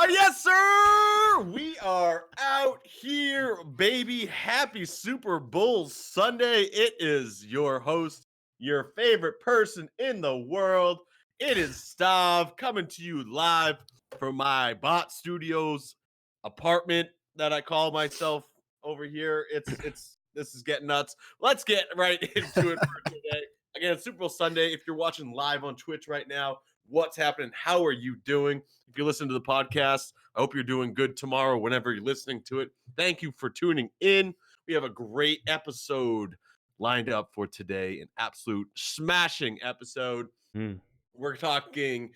Yes, sir. We are out here, baby. Happy Super Bowl Sunday. It is your host, your favorite person in the world. It is Stav coming to you live from my Bot Studios apartment that I call myself over here. This is getting nuts. Let's get right into it for today. Again, it's Super Bowl Sunday. If you're watching live on Twitch right now, what's happening? How are you doing? If you listen to the podcast, I hope you're doing good tomorrow whenever you're listening to it. Thank you for tuning in. We have a great episode lined up for today, an absolute smashing episode. We're talking,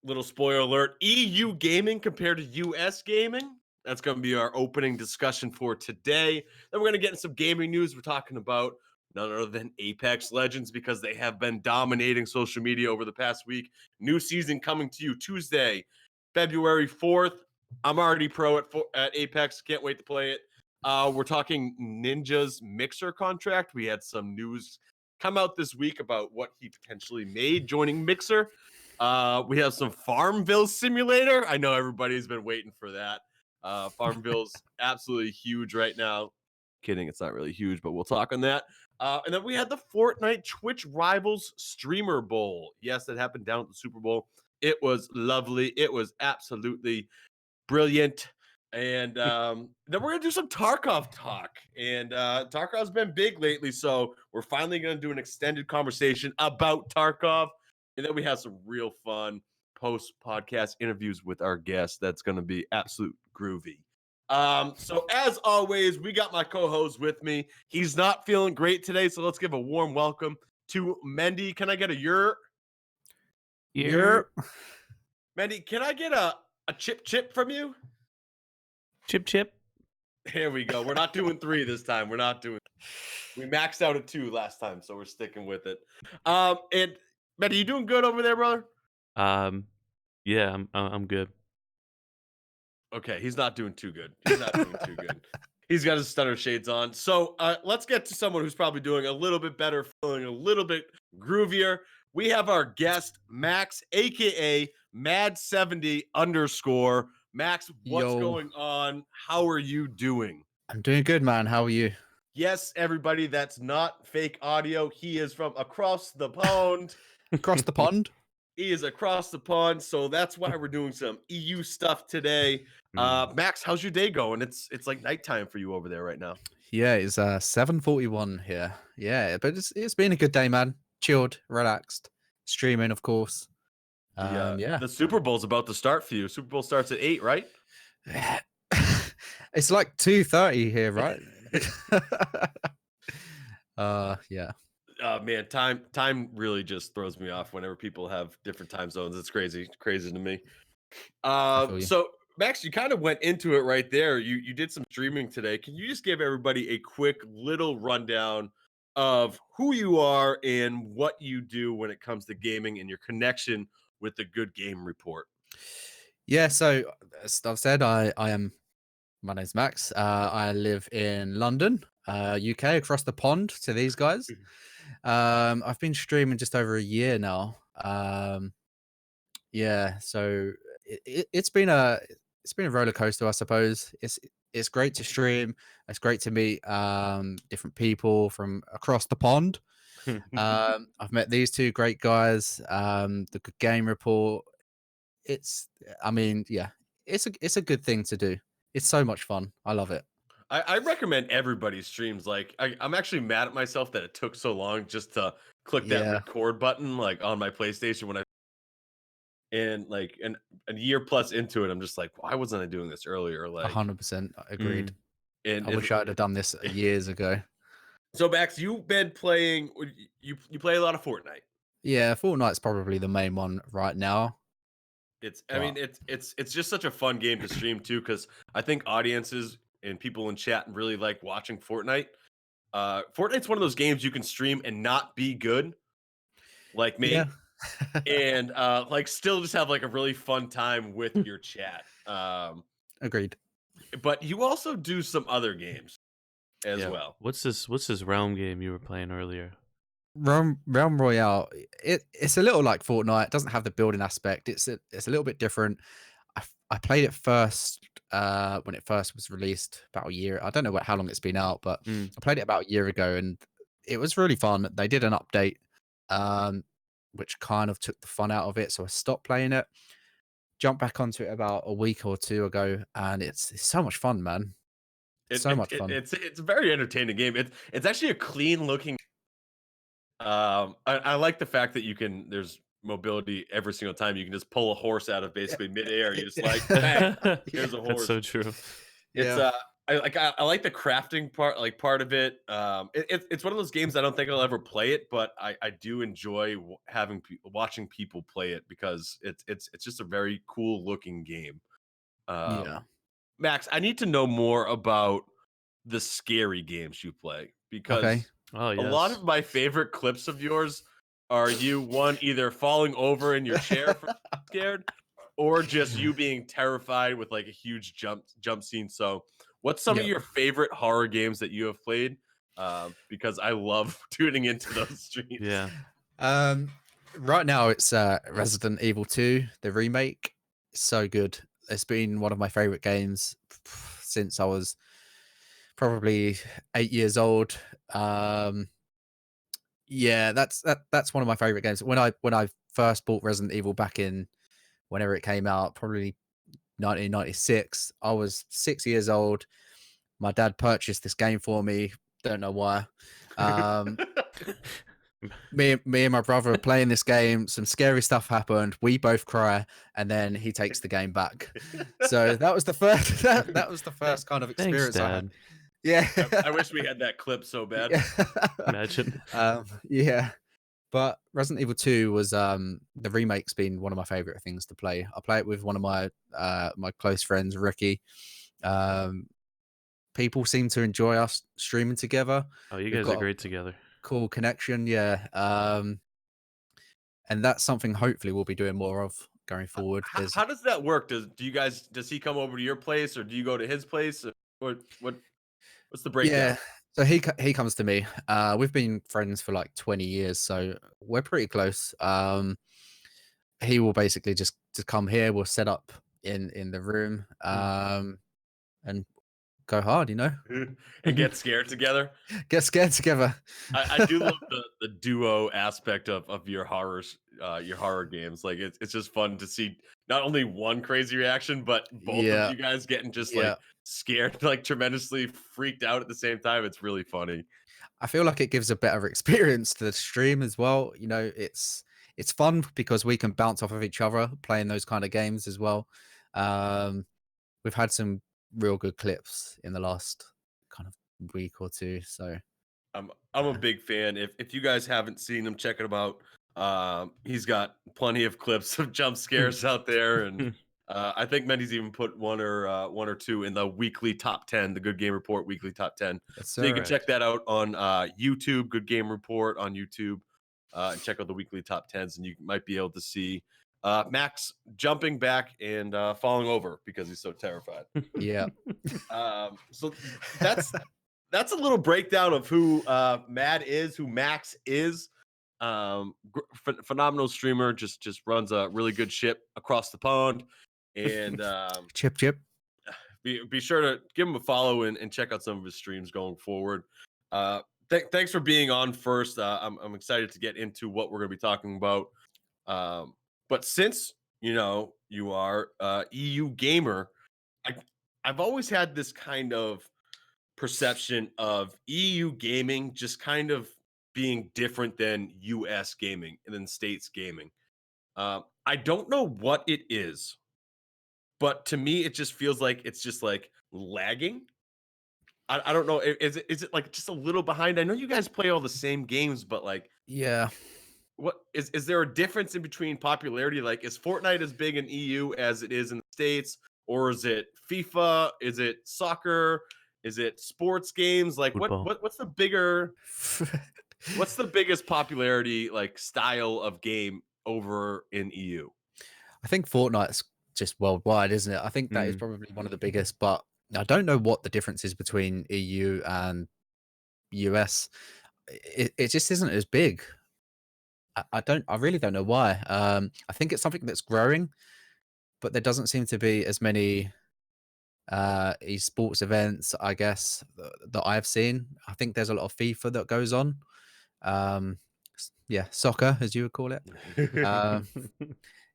little spoiler alert, EU gaming compared to US gaming. That's going to be our opening discussion for today. Then we're going to get in some gaming news. We're talking about none other than Apex Legends because they have been dominating social media over the past week. New season coming to you Tuesday, February 4th. I'm already pro at Apex. Can't wait to play it. We're talking Ninja's Mixer contract. We had some news come out this week about what he potentially made joining Mixer. We have some Farmville Simulator. I know everybody's been waiting for that. Farmville's absolutely huge right now. Kidding, it's not really huge, but we'll talk on that. And then we had the Fortnite Twitch Rivals Streamer Bowl. Yes, that happened down at the Super Bowl. It was lovely. It was absolutely brilliant. And then we're going to do some Tarkov talk. And Tarkov's been big lately, so we're finally going to do an extended conversation about Tarkov. And then we have some real fun post-podcast interviews with our guests. That's going to be absolute groovy. So as always, we got my co-host with me. He's not feeling great today, so let's give a warm welcome to Mendy. Can I get a yer? Yer. Mendy, can I get a chip from you? Chip. Here we go. We're not doing 3 this time. We maxed out at 2 last time, so we're sticking with it. And Mendy, you doing good over there, brother? Yeah, I'm good. Okay, he's not doing too good. He's got his stunner shades on. So let's get to someone who's probably doing a little bit better, feeling a little bit groovier. We have our guest, Max, a.k.a. Mad70 _. Max, what's going on? How are you doing? I'm doing good, man. How are you? Yes, everybody, that's not fake audio. He is from across the pond. Across the pond? He is across the pond, so that's why we're doing some EU stuff today. Max, how's your day going? It's like nighttime for you over there right now. Yeah, it's 7:41 here. Yeah, but it's been a good day, man. Chilled, relaxed, streaming, of course. Yeah. The Super Bowl's about to start for you. Super Bowl starts at 8, right? It's like 2:30 here, right? Yeah. Man, time really just throws me off whenever people have different time zones. It's crazy to me. So Max, you kind of went into it right there. You did some streaming today. Can you just give everybody a quick little rundown of who you are and what you do when it comes to gaming and your connection with the Good Game Report? Yeah, so as I've said, my name's Max. I live in London, UK, across the pond to these guys. I've been streaming just over a year now. Yeah, so it's been a roller coaster, I suppose. It's great to stream. It's great to meet different people from across the pond. I've met these two great guys. The Good Game Report. It's a good thing to do. It's so much fun. I love it. I recommend everybody's streams. Like, I'm actually mad at myself that it took so long just to click that record button, like on my PlayStation and like a year plus into it, I'm just like, why wasn't I doing this earlier? Like, 100% agreed. And I wish I'd have done this years ago. So Max, you've been playing. You play a lot of Fortnite. Yeah, Fortnite's probably the main one right now. It's just such a fun game to stream too, because I think audiences and people in chat really like watching Fortnite. Fortnite's one of those games you can stream and not be good, like me, and like still just have like a really fun time with your chat. Agreed. But you also do some other games as well. What's this Realm game you were playing earlier? Realm Royale. It's a little like Fortnite. It doesn't have the building aspect. It's a little bit different. I played it first when it first was released about a year. I don't know how long it's been out, but Mm. I played it about a year ago, and it was really fun. They did an update, um, which kind of took the fun out of it, so I stopped playing it. Jumped back onto it about a week or two ago, and it's so much fun, man. So much fun. It's a very entertaining game. It's actually a clean looking. I like the fact that you can. There's mobility every single time. You can just pull a horse out of basically midair. You just like bang. Here's a That's horse. so true. It's Yeah. I like the crafting part of it. It's one of those games I don't think I'll ever play it, but I do enjoy watching people play it because it's just a very cool looking game. Yeah. Max, I need to know more about the scary games you play Okay. because Oh a lot yes. of my favorite clips of yours are you one either falling over in your chair from scared or just you being terrified with like a huge jump scene. So, what's some of Yep. your favorite horror games that you have played? Because I love tuning into those streams. Yeah. Um, right now it's Resident Evil 2, the remake. So good. It's been one of my favorite games since I was probably 8 years old. Yeah, that's one of my favorite games. When I first bought Resident Evil back in whenever it came out, probably 1996, I was 6 years old. My dad purchased this game for me. Don't know why. Um, me and my brother are playing this game. Some scary stuff happened. We both cry, and then he takes the game back. So that was the first. That was the first kind of Thanks, experience I had. Dad. Yeah. I wish we had that clip so bad. Yeah. Imagine. Yeah. But Resident Evil 2 was the remake's been one of my favorite things to play. I play it with one of my close friends, Ricky. Um, people seem to enjoy us streaming together. Oh, you We've guys are got a great together. cool connection, yeah. And that's something hopefully we'll be doing more of going forward. There's How does that work? Does he come over to your place or do you go to his place? Or what's the breakdown? Yeah. So he comes to me. We've been friends for like 20 years, so we're pretty close. He will basically just come here. We'll set up in the room, and go hard. And get scared together. Get scared together. I do love the duo aspect of your your horror games. Like it's just fun to see not only one crazy reaction, but both of Yeah, you guys getting just yeah. like scared, like tremendously freaked out at the same time. It's really funny. I feel like it gives a better experience to the stream as well. It's fun because we can bounce off of each other playing those kind of games as well. Um, we've had some real good clips in the last kind of week or two. So I'm a yeah. big fan. If you guys haven't seen him, check him out. He's got plenty of clips of jump scares out there, and I think Mendy's even put one or two in the weekly top 10, the Good Game Report weekly top 10. Yes, So you can sir. check that out on YouTube, Good Game Report on YouTube, and check out the weekly top 10s, and you might be able to see Max jumping back and falling over because he's so terrified. Yeah. So that's a little breakdown of who Mad is, who Max is. Phenomenal streamer, just runs a really good ship across the pond, and Chip chip. be sure to give him a follow and check out some of his streams going forward. Thanks for being on first. I'm excited to get into what we're going to be talking about. But since you are EU gamer, I I've always had this kind of perception of EU gaming just kind of being different than US gaming and then States gaming. I don't know what it is, but to me, it just feels like it's just like lagging. I don't know. Is it like just a little behind? I know you guys play all the same games, but like, Yeah. what is there a difference in between popularity? Like, is Fortnite as big in EU as it is in the States, or is it FIFA? Is it soccer? Is it sports games? Like, Football. what's the biggest popularity like style of game over in EU? I think Fortnite's just worldwide, isn't it? I think that is Mm. probably one of the biggest, but I don't know what the difference is between EU and US. It just isn't as big. I really don't know why. I think it's something that's growing. but there doesn't seem to be as many esports events, I guess, that I've seen. I think there's a lot of FIFA that goes on. Yeah, soccer, as you would call it.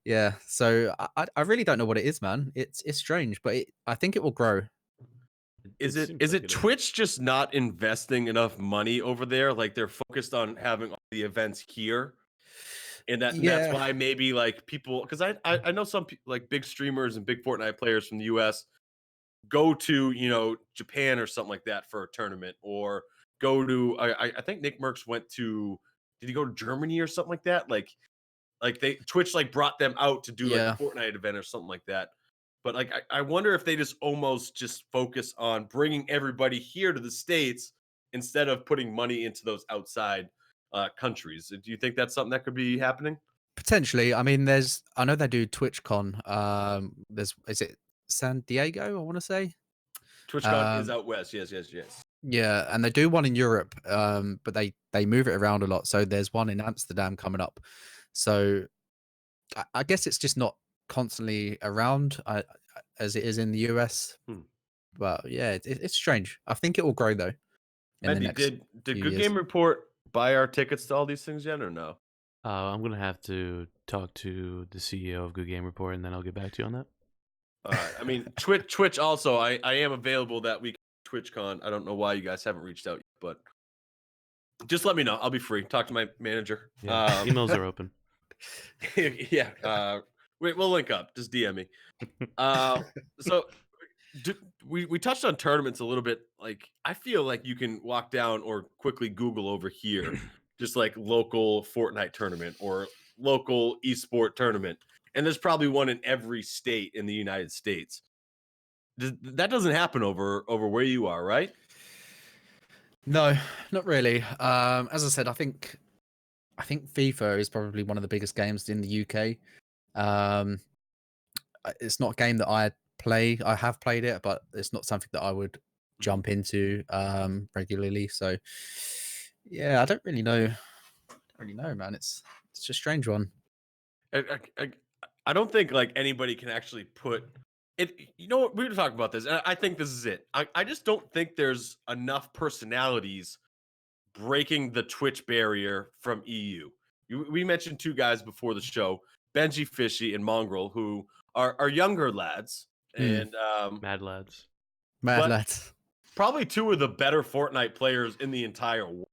Yeah, so I really don't know what it is, man. It's strange, but I think it will grow. Is it seems is like it it is. Twitch just not investing enough money over there? Like they're focused on having all the events here, and that's Yeah, why maybe like people, because I know some like big streamers and big Fortnite players from the U.S. go to Japan or something like that for a tournament, or go to I think Nick Merckx went to, did he go to Germany or something like that? Like they Twitch like brought them out to do like a yeah. Fortnite event or something like that. But like I wonder if they just almost just focus on bringing everybody here to the States instead of putting money into those outside countries. Do you think that's something that could be happening? Potentially. I mean, I know they do TwitchCon. Is it San Diego, I want to say? TwitchCon is Um, out west. Yes, yes, yes. yeah, and they do one in Europe, but they move it around a lot. So there's one in Amsterdam coming up. So I guess it's just not constantly around as it is in the US. Hmm. But yeah, it's strange. I think it will grow though in the Mendy, next did few Good years. Game Report buy our tickets to all these things yet or no? I'm gonna have to talk to the CEO of Good Game Report, and then I'll get back to you on that. All right. I mean, Twitch also. I am available that week. TwitchCon. I don't know why you guys haven't reached out yet, but just let me know. I'll be free. Talk to my manager. Yeah, emails are open. Yeah. We'll link up. Just DM me. So we touched on tournaments a little bit. Like I feel like you can walk down or quickly Google over here, just like local Fortnite tournament or local esport tournament, and there's probably one in every state in the United States. That doesn't happen over where you are, right? No, not really. As I said, I think FIFA is probably one of the biggest games in the UK. Um, it's not a game that I play. I have played it, but it's not something that I would jump into regularly. So yeah, I don't really know. Really know, man. It's a strange one. I, I don't think like anybody can actually put it. You know what? We were talking about this, and I think this is it. I just don't think there's enough personalities breaking the Twitch barrier from EU. We mentioned two guys before the show, Benji Fishy and Mongrel, who are younger lads, Hmm. and Mad lads. Mad but lads. probably two of the better Fortnite players in the entire world.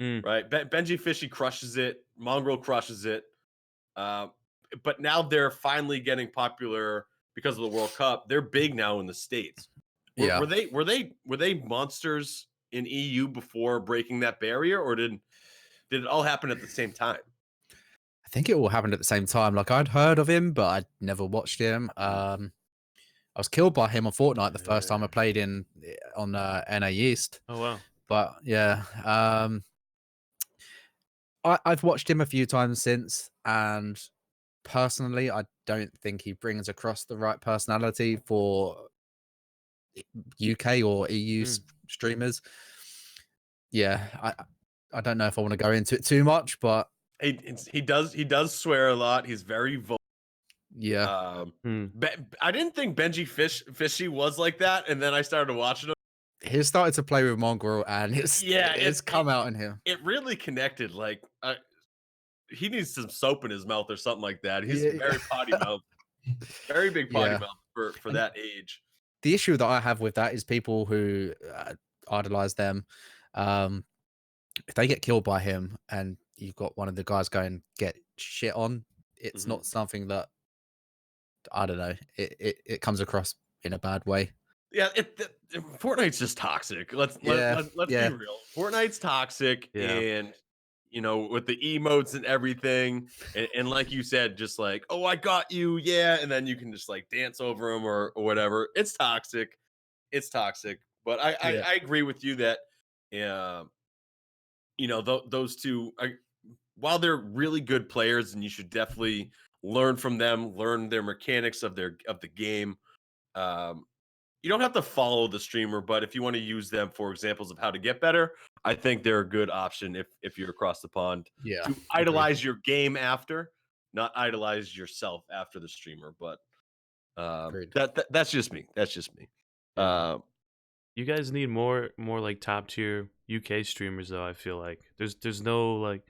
Mm. Right? Benji Fishy crushes it. Mongrel crushes it. Uh, but now they're finally getting popular because of the World Cup. They're big now in the States. Yeah. Were they monsters in EU before breaking that barrier, or did it all happen at the same time? I think it all happened at the same time. Like I'd heard of him, but I'd never watched him. I was killed by him on Fortnite the first time I played on NA East. Oh wow. But yeah, I've watched him a few times since, and personally, I don't think he brings across the right personality for UK or EU Mm. streamers. Yeah, I don't know if I want to go into it too much, but He does swear a lot. He's very vocal. yeah, Mm. I didn't think Benji Fishy was like that, and then I started watching him. he started to play with Mongrel, and Yeah, it's come out in him. it really connected. Like he needs some soap in his mouth or something like that. He's Yeah, very potty mouth, very big potty yeah. mouth for And that age. the issue that I have with that is people who idolize them. If they get killed by him, and you've got one of the guys going get shit on, it's Mhm. not something that I don't know. It comes across in a bad way. Yeah, Fortnite's just toxic. Yeah, Let's be yeah, real. Fortnite's toxic, Yeah. and with the emotes and everything, and like you said, just like, oh, I got you, yeah, and then you can just like dance over them or whatever. It's toxic. It's toxic. But yeah, I agree with you that, um, those two, while they're really good players, and you should definitely learn from them, learn their mechanics of the game. Um, you don't have to follow the streamer, but if you want to use them for examples of how to get better, I think they're a good option if you're across the pond yeah. to Agreed. idolize your game after, not idolize yourself after the streamer. But Agreed. That's just me. That's just me. Yeah. Uh, You guys need more like top tier UK streamers though. I feel like there's no like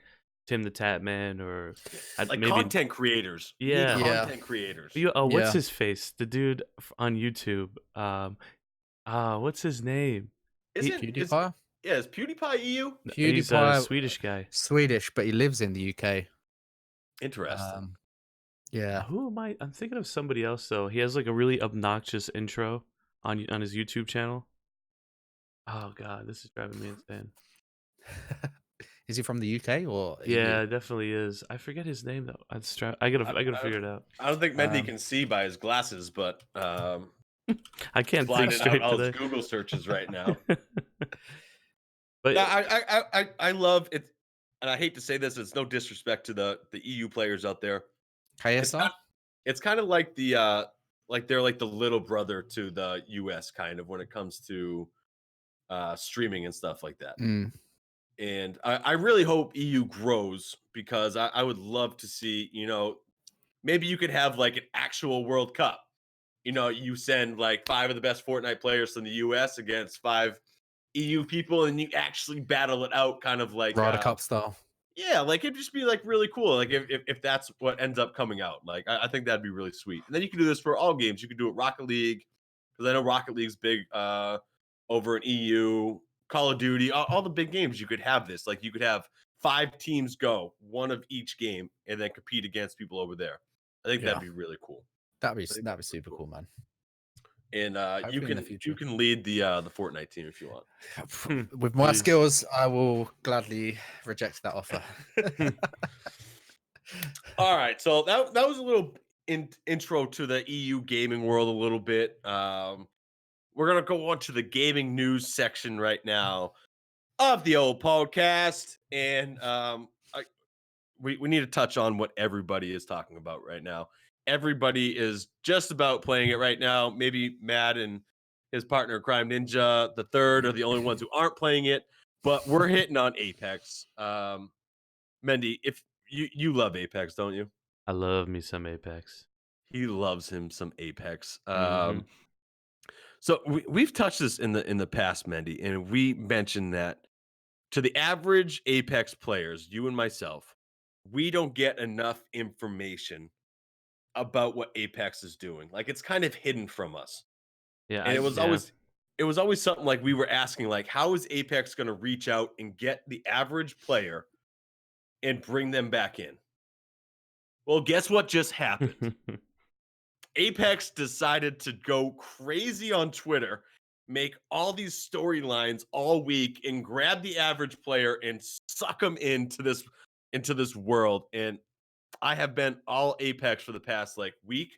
Tim the Tap Man or like maybe content creators. You need yeah. Yeah. content creators. You what's Yeah. his face? The dude on YouTube. What's his name? He Is PewDiePie? yeah, is PewDiePie EU? he's a PewDiePie, Swedish guy. Swedish, but he lives in the UK. Interesting. Yeah. Who am I? I'm thinking of somebody else though. He has like a really obnoxious intro on his YouTube channel. Oh god, this is driving me insane. Is he from the UK or Yeah, EU? it definitely is. I forget his name though. I I, gotta I, figure it out. I don't think Mendy Um, can see by his glasses, but I he's can't think blinding out straight all his today. Google searches right now. But No, I love it, and I hate to say this. It's no disrespect to the EU players out there. It's KSI? kind, it's kind of like like they're like the little brother to the US kind of when it comes to streaming and stuff like that. Mm, And I really hope EU grows because I would love to see, maybe you could have like an actual World Cup. You send like 5 of the best Fortnite players from the US against 5 EU people, and you actually battle it out, kind of like Ryder Cup style. yeah, like it'd just be like really cool. Like if that's what ends up coming out, like I think that'd be really sweet. And then you can do this for all games. You could do it Rocket League because I know Rocket League's big over in EU. Call of Duty, all the big games. You could have this. Like you could have 5 teams go, one of each game, and then compete against people over there. I think Yeah. that'd be really cool. That'd be I think super really cool, man. And you Hopefully in the can future. lead the Fortnite team if you want. With my Please. skills, I will gladly reject that offer. All right, so that was a little intro to the EU gaming world a little bit. We're gonna go on to the gaming news section right now of the old podcast, and we need to touch on what everybody is talking about right now. Everybody is just about playing it right now. Maybe Mad and his partner Crime Ninja, the third, are the only ones who aren't playing it. But we're hitting on Apex. Mendy, if you love Apex, don't you? I love me some Apex. He loves him some Apex. Mhm. So we've touched this in the past, Mendy, and we mentioned that to the average Apex players, you and myself, we don't get enough information about what Apex is doing. Like it's kind of hidden from us. Yeah, And yeah. it was always something like we were asking, like, how is Apex going to reach out and get the average player and bring them back in? Well, guess what just happened? Apex decided to go crazy on Twitter, make all these storylines all week, and grab the average player and suck them into this world. And I have been all Apex for the past like week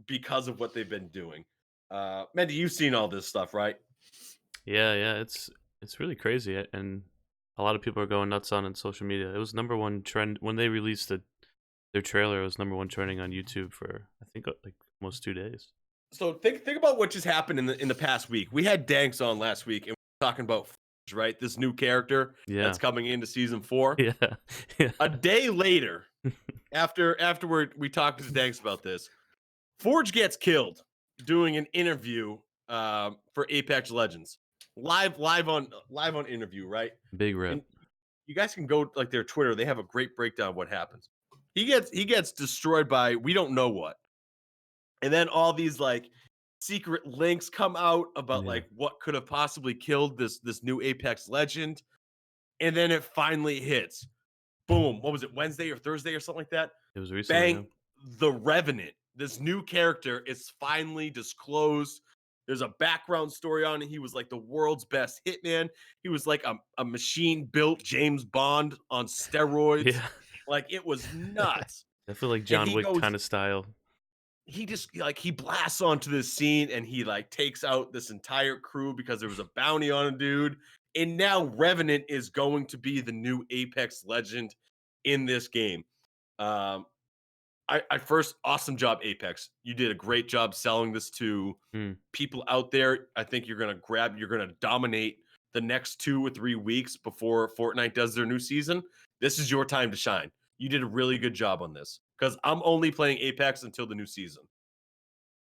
because of what they've been doing. Mendy, you've seen all this stuff, right? Yeah, it's really crazy, and a lot of people are going nuts on it social media. It was number one trend when they released their trailer. It was number one trending on YouTube for I think like almost 2 days. So think about what just happened in the past week. We had Danks on last week, and we were talking about right this new character Yeah, that's coming into season 4. yeah, yeah. A day later, afterward, we talked to Danks about this. Forge gets killed doing an interview for Apex Legends, live on interview, right? Big rip. And you guys can go like their Twitter; they have a great breakdown of what happens. He gets destroyed by we don't know what, and then all these like secret links come out about Yeah. like what could have possibly killed this new Apex Legend, and then it finally hits. Boom! What was it, Wednesday or Thursday or something like that? It was recently. Bang! The Revenant, this new character, is finally disclosed. There's a background story on it. He was like the world's best hitman. He was like a machine built James Bond on steroids. Yeah, Like it was nuts. I feel like And John Wick kind of style. he just like he blasts onto this scene and he like takes out this entire crew because there was a bounty on a dude. And now Revenant is going to be the new Apex Legend in this game. Um, I first, awesome job, Apex. You did a great job selling this to Mm. people out there. I think you're gonna dominate the next 2 or 3 weeks before Fortnite does their new season. This is your time to shine. You did a really good job on this because I'm only playing Apex until the new season.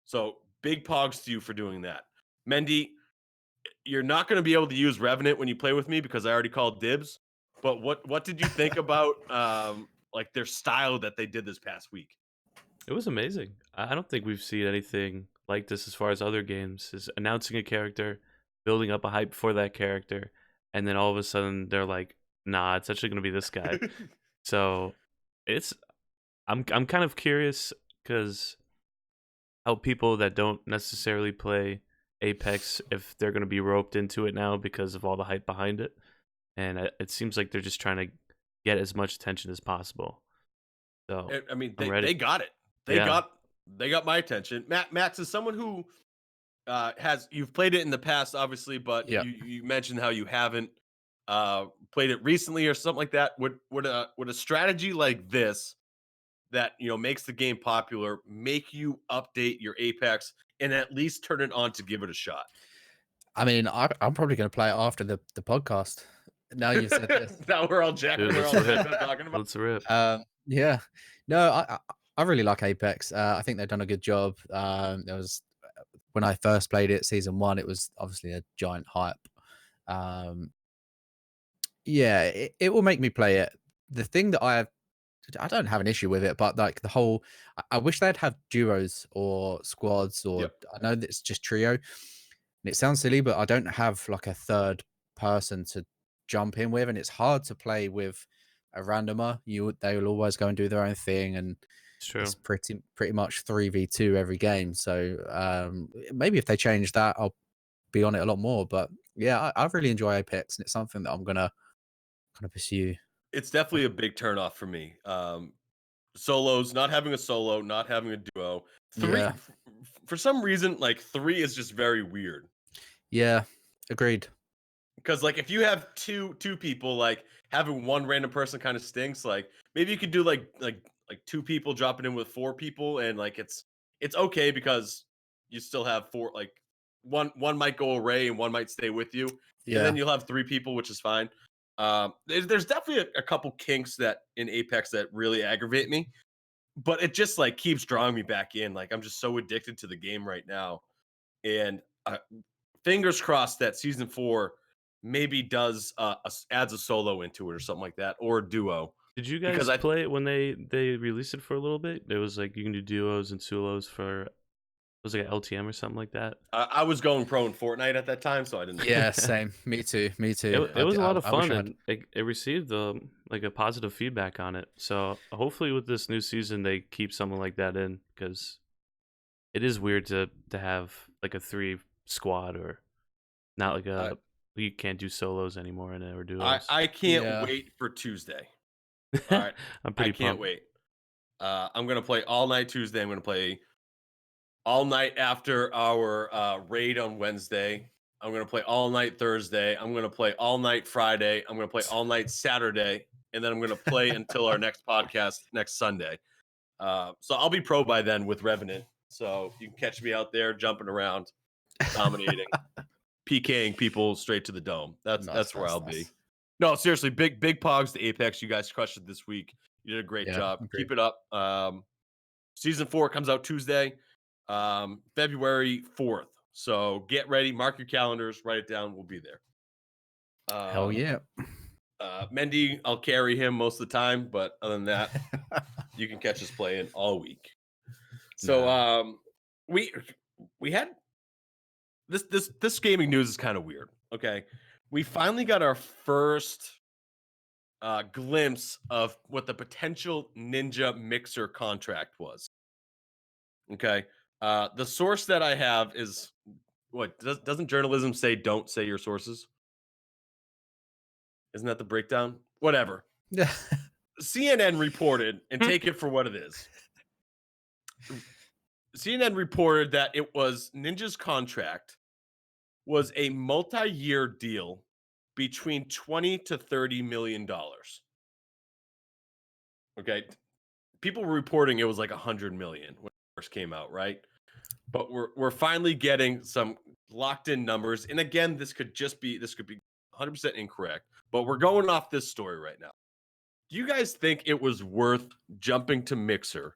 So big pogs to you for doing that. Mendy, you're not going to be able to use Revenant when you play with me because I already called dibs. But what did you think about like their style that they did this past week? It was amazing. I don't think we've seen anything like this as far as other games. Is announcing a character, building up a hype for that character, and then all of a sudden they're like, "Nah, it's actually going to be this guy." So it's I'm kind of curious because how people that don't necessarily play Apex, if they're going to be roped into it now because of all the hype behind it, and it seems like they're just trying to get as much attention as possible. So I mean, I'm they ready. got it. Yeah, They got my attention. Max is someone who you've played it in the past, obviously, but Yeah. you mentioned how you haven't played it recently or something like that. Would a strategy like this that makes the game popular make you update your Apex and at least turn it on to give it a shot? I mean, I'm probably going to play it after the podcast. Now you've said this. Now we're all jacked. dude, We're let's all rip. talking about. Let's rip. Yeah. No, I really like Apex. I think they've done a good job. There was when I first played it, season 1, it was obviously a giant hype. Um, yeah, it will make me play it. The thing that I don't have an issue with it, but like the whole, I wish they'd have duos or squads, or Yep. I know that it's just trio. And it sounds silly, but I don't have like a third person to jump in with, and it's hard to play with a randomer. They will always go and do their own thing, and It's true. it's pretty much 3v2 every game. So maybe if they change that, I'll be on it a lot more. But yeah, I really enjoy Apex, and it's something that I'm gonna kind of pursue. It's definitely a big turnoff for me. Solos, not having a solo, not having a duo. Three, Yeah, for some reason, like three is just very weird. yeah, agreed. Because like if you have two people, like having one random person kind of stinks. Like maybe you could do like two people dropping in with four people, and like it's okay because you still have four. Like one might go away and one might stay with you, and Yeah, then you'll have three people, which is fine. There's definitely a couple kinks that in Apex that really aggravate me, but it just like keeps drawing me back in. Like I'm just so addicted to the game right now, and fingers crossed that season 4 maybe does adds a solo into it or something like that, or a duo. Did you Because guys play it when they released it for a little bit? There was like you can do duos and solos for was it like an LTM or something like that? I was going pro in Fortnite at that time, so I didn't. yeah, same. Me too. Me too. It was a lot of I wish fun, I had. and it received like a positive feedback on it. So hopefully with this new season they keep something like that in, because it is weird to have like a 3 squad, or not like a you can't do solos anymore in it or duos. I can't Yeah. wait for Tuesday. All right, I'm I pretty can't pumped. wait. I'm gonna play all night Tuesday. I'm gonna play all night after our raid on Wednesday. I'm gonna play all night Thursday. I'm gonna play all night Friday. I'm gonna play all night Saturday, and then I'm gonna play until our next podcast next Sunday. So I'll be pro by then with Revenant. So you can catch me out there jumping around, dominating, PKing people straight to the dome. That's where I'll be. No, seriously, big pogs to Apex. You guys crushed it this week. You did a great Yeah, job. agreed. Keep it up. Season 4 comes out Tuesday, February 4th. So get ready, mark your calendars, write it down. We'll be there. Hell yeah. Mendy, I'll carry him most of the time, but other than that, you can catch us playing all week. So we had this gaming news is kind of weird. Okay, we finally got our first glimpse of what the potential Ninja Mixer contract was. Okay, the source that I have is what doesn't journalism say? Don't say your sources. Isn't that the breakdown? Whatever. Yeah. CNN reported, and take it for what it is. CNN reported that it was Ninja's contract was a multi-year deal between 20 to 30 million dollars. Okay, people were reporting it was like 100 million when it first came out, right? But we're finally getting some locked in numbers. And again, this could be 100% incorrect, but we're going off this story right now. Do you guys think it was worth jumping to Mixer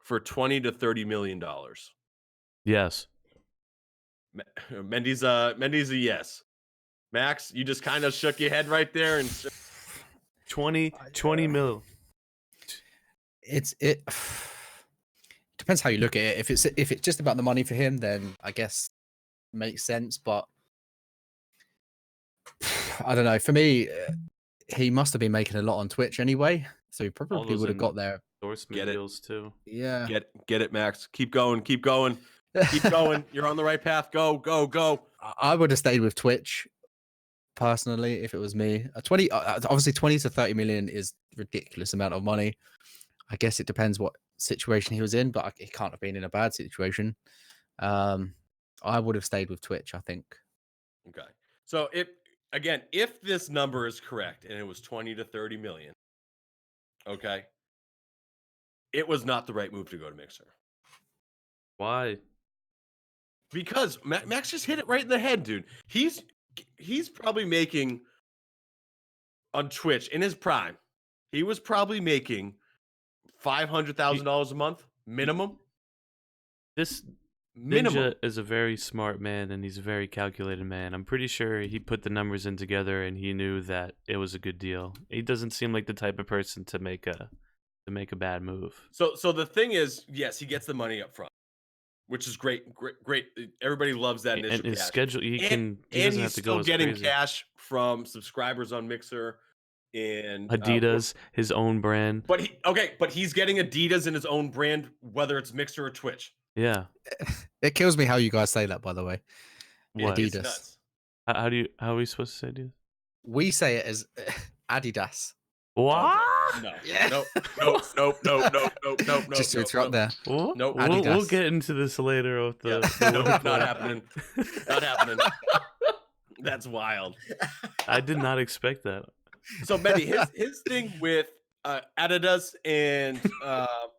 for 20 to 30 million dollars? Yes. Mendy's a yes. Max, you just kind of shook your head right there and 20 mil. It depends how you look at it. If it's just about the money for him, then I guess makes sense. But I don't know. For me, he must have been making a lot on Twitch anyway, so he All probably those would have got there. endorsement Get it. deals too. Yeah. get it, Max. Keep going. Keep going. Keep going. You're on the right path. Go, go, go. I would have stayed with Twitch personally if it was me. 20, obviously 20 to 30 million is ridiculous amount of money. I guess it depends what situation he was in, but he can't have been in a bad situation. I would have stayed with Twitch, I think. Okay. So if this number is correct and it was 20 to 30 million, okay, it was not the right move to go to Mixer. Why? Because Max just hit it right in the head, dude. He's probably making on Twitch in his prime. He was probably making $500,000 a month minimum. This Minimum. Ninja is a very smart man, and he's a very calculated man. I'm pretty sure he put the numbers in together, and he knew that it was a good deal. He doesn't seem like the type of person to make a bad move. So the thing is, yes, he gets the money up front, which is great. Everybody loves that initial And his cash. schedule, he doesn't he's have to go still as getting crazy. cash from subscribers on Mixer and Adidas, his own brand. But he's getting Adidas in his own brand, whether it's Mixer or Twitch. Yeah. It kills me how you guys say that, by the way. What? It's Adidas. nuts. How are we supposed to say Adidas? We say it as Adidas. What? No. Yeah. Nope. Just to interrupt there. We'll Adidas. get into this later with the Nope, not happening. Not happening. That's wild. I did not expect that. So Mendy, his thing with Adidas and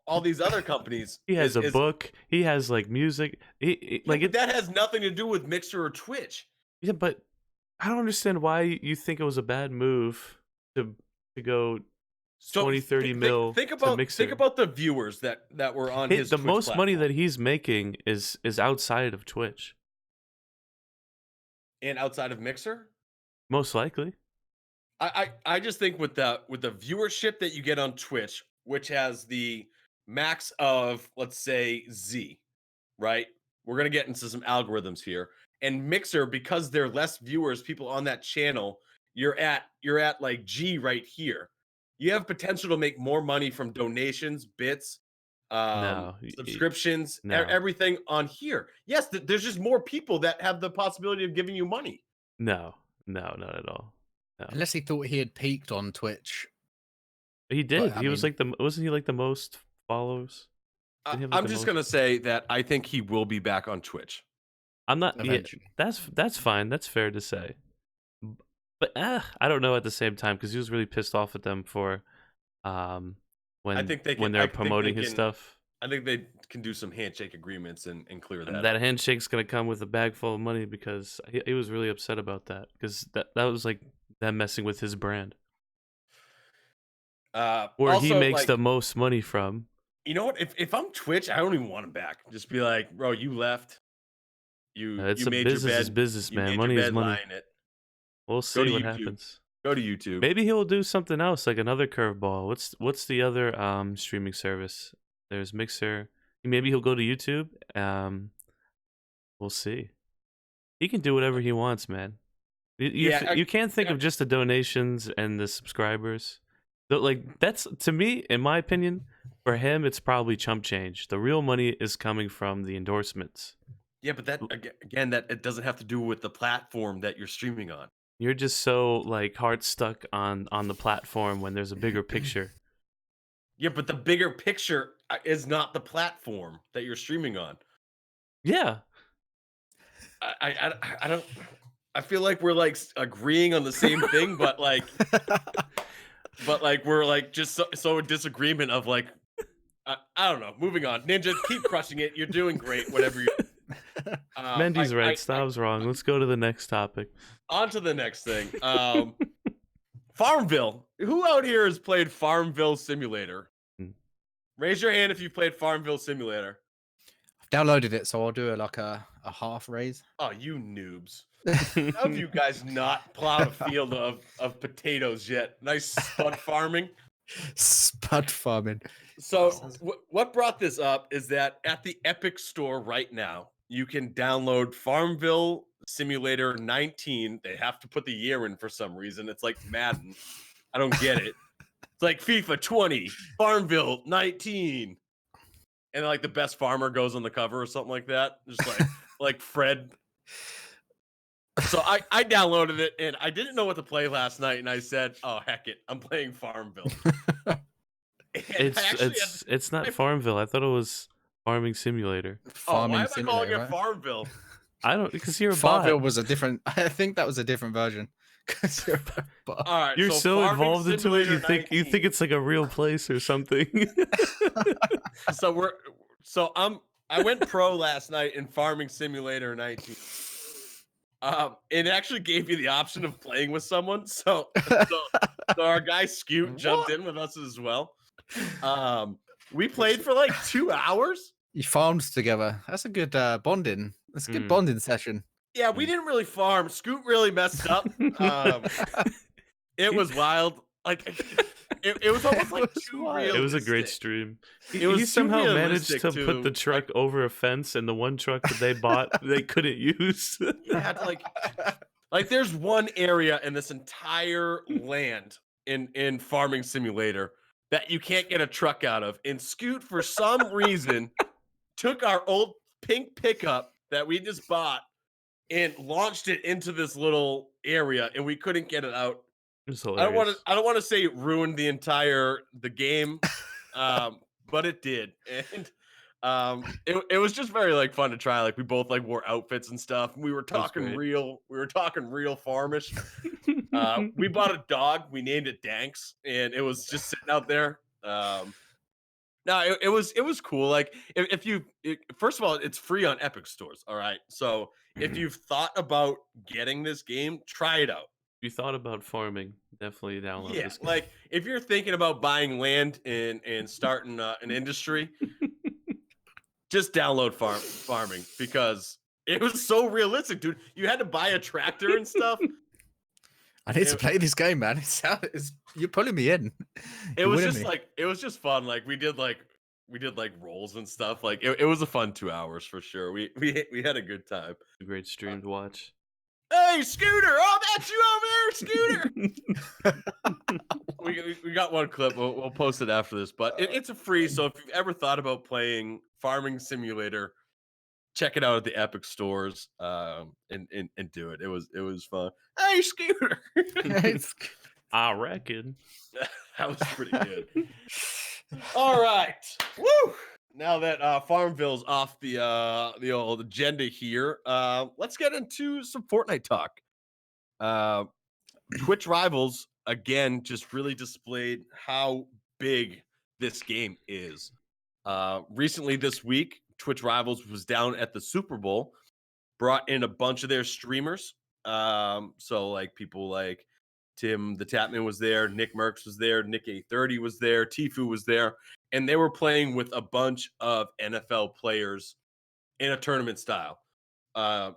all these other companies. He has a book. He has like music. That has nothing to do with Mixer or Twitch. Yeah, but I don't understand why you think it was a bad move to go 20, 30 mil. Think to Mixer. think about the viewers that were on his. The Twitch most money platform. that he's making is outside of Twitch. And outside of Mixer. Most likely. I just think with the viewership that you get on Twitch, which has the max of, let's say, Z, right? We're gonna get into some algorithms here. And Mixer, because there are less viewers, people on that channel, you're at like G right here. You have potential to make more money from donations, bits, subscriptions, everything on here. Yes, there's just more people that have the possibility of giving you money. No, not at all. No. Unless he thought he had peaked on Twitch. He did. But, He was like wasn't he like the most followers? I'm just gonna say that I think he will be back on Twitch. I'm not. Eventually. Yeah, that's fine. That's fair to say. But I don't know at the same time because he was really pissed off at them for when they're promoting his stuff. I think they can do some handshake agreements and clear that. That handshake's gonna come with a bag full of money because he was really upset about that because that was like them messing with his brand. Where also, he makes the most money from. You know what? If I'm Twitch, I don't even want him back. Just be like, bro, you left. It's you a made business your bed. Is business, you man. made Money your is bed, money. lie in it. We'll see what happens. Go to YouTube. Maybe he'll do something else, like another curveball. What's the other streaming service? There's Mixer. Maybe he'll go to YouTube. We'll see. He can do whatever he wants, man. You can't think of just the donations and the subscribers. Like that's, to me, in my opinion, for him, it's probably chump change. The real money is coming from the endorsements. Yeah, but that again, that it doesn't have to do with the platform that you're streaming on. You're just so like heart stuck on the platform when there's a bigger picture. Yeah, but the bigger picture is not the platform that you're streaming on. Yeah. I don't. I feel like we're like agreeing on the same thing, but like we're like just so in disagreement of like I don't know. Moving on, Ninja, keep crushing it. You're doing great. Whatever you. Mendy's right. Stav's wrong. Let's go to the next topic. On to the next thing. Farmville. Who out here has played Farmville Simulator? Raise your hand if you've played Farmville Simulator. downloaded it, so I'll do like a half raise. Oh, you noobs. How have you guys not plowed a field of potatoes yet? Nice spud farming. Spud farming. So what brought this up is that at the Epic Store right now, you can download Farmville Simulator 19. They have to put the year in for some reason. It's like Madden. I don't get it. It's like FIFA 20, Farmville 19. And like the best farmer goes on the cover or something like that. Just like Fred. So I downloaded it and I didn't know what to play last night, and I said, "Oh heck it, I'm playing Farmville." It's not Farmville. I thought it was Farming Simulator. Farming why am I Simulator, calling it right? Farmville? I don't, because you're a Farmville bot. was a different. I think that was a different version. 'Cause you're a bot. All right, You're so Farming involved into it. Simulator You think it's like a real place or something. 19. I went pro last night in Farming Simulator 19. It actually gave you the option of playing with someone. So our guy Scoot jumped in with us as well. We played for like 2 hours. You farmed together. That's a good bonding. That's a good bonding session. Yeah, we didn't really farm. Scoot really messed up. It was wild. Like it was almost like too realistic. It was a great stream. It was He too somehow managed realistic, to too. put the truck over a fence, and the one truck that they bought they couldn't use. Yeah, like there's one area in this entire land in Farming Simulator that you can't get a truck out of. And Scoot, for some reason, took our old pink pickup that we just bought and launched it into this little area, and we couldn't get it out. It's I don't hilarious. want to say it ruined the game, but it did. And it was just very like fun to try. Like we both like wore outfits and stuff. And we were talking great. real farmish. We bought a dog. We named it Danks, and it was just sitting out there. No, it was cool. Like first of all, it's free on Epic stores. All right, so if you've thought about getting this game, try it out. If you thought about farming, definitely download Yeah, this game. like if you're thinking about buying land and starting an industry, just download farming, because it was so realistic, dude. You had to buy a tractor and stuff. I need to play this game, man. You're pulling me in. It was just fun. Like we did like rolls and stuff. Like it was a fun 2 hours for sure. We had a good time. A great stream to watch. Hey, Scooter! Oh, that's you over there, Scooter. we got one clip. We'll post it after this, but it's a free. So if you've ever thought about playing Farming Simulator, check it out at the Epic stores. And do it. It was fun. Hey, Scooter! I reckon. That was pretty good. All right. Woo! Now that Farmville's off the old agenda here, let's get into some Fortnite talk. Twitch Rivals again just really displayed how big this game is. Recently this week, Twitch Rivals was down at the Super Bowl, brought in a bunch of their streamers. So like people like Tim the Tapman was there, Nick Merckx was there, Nick A30 was there, Tfue was there, and they were playing with a bunch of NFL players in a tournament style. I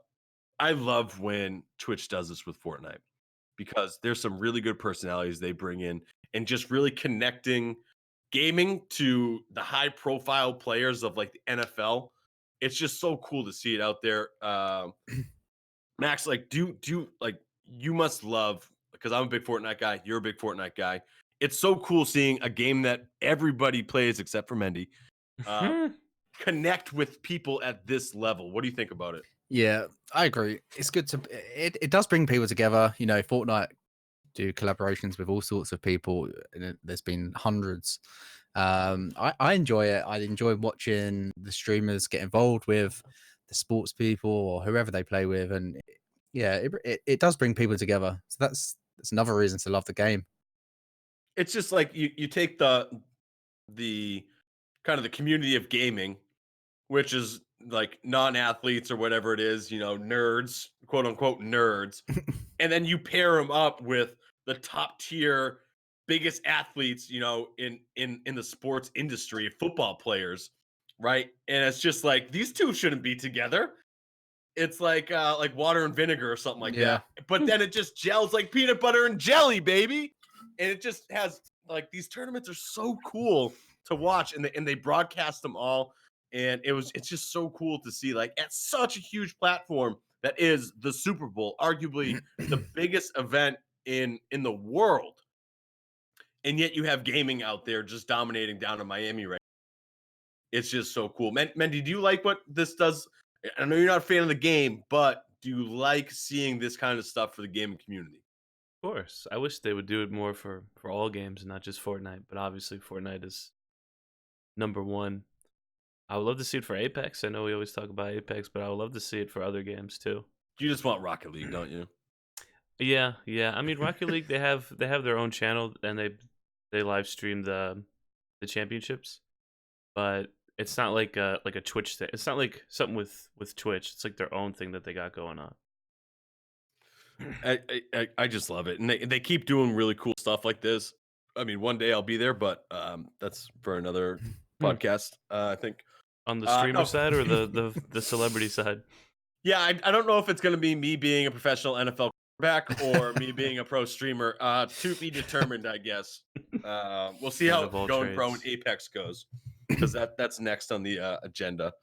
love when Twitch does this with Fortnite, because there's some really good personalities they bring in, and just really connecting gaming to the high profile players of like the NFL. It's just so cool to see it out there. Max, like, do like, you must love, because I'm a big Fortnite guy. You're a big Fortnite guy. It's so cool seeing a game that everybody plays except for Mendy connect with people at this level. What do you think about it? Yeah, I agree. It's good to it does bring people together. You know, Fortnite do collaborations with all sorts of people, and there's been hundreds. I enjoy it. I enjoy watching the streamers get involved with the sports people or whoever they play with, and yeah, it does bring people together. So that's another reason to love the game. It's just like you take the kind of the community of gaming, which is like non-athletes or whatever it is, you know, nerds, quote unquote nerds, and then you pair them up with the top tier, biggest athletes, you know, in the sports industry, football players, right? And it's just like these two shouldn't be together. It's like water and vinegar or something like Yeah. that. But then it just gels like peanut butter and jelly, baby. And it just has like these tournaments are so cool to watch, and they broadcast them all. And it's just so cool to see like at such a huge platform that is the Super Bowl, arguably the biggest event in the world. And yet you have gaming out there just dominating down in Miami right. It's just so cool. Mendy, do you like what this does? I know you're not a fan of the game, but do you like seeing this kind of stuff for the gaming community? Of course, I wish they would do it more for all games and not just Fortnite. But obviously, Fortnite is number one. I would love to see it for Apex. I know we always talk about Apex, but I would love to see it for other games too. You just want Rocket League, don't you? Yeah, yeah. I mean, Rocket League they have their own channel and they live stream the championships, but it's not like a Twitch thing. It's not like something with Twitch. It's like their own thing that they got going on. I just love it, and they keep doing really cool stuff like this. I mean, one day I'll be there, but that's for another podcast. I think On the streamer no. side or the celebrity side? Yeah, I don't know if it's going to be me being a professional NFL quarterback or me being a pro streamer. To be determined, I guess. We'll see Jack how of all going pro trades. and Apex goes, because that's next on the agenda.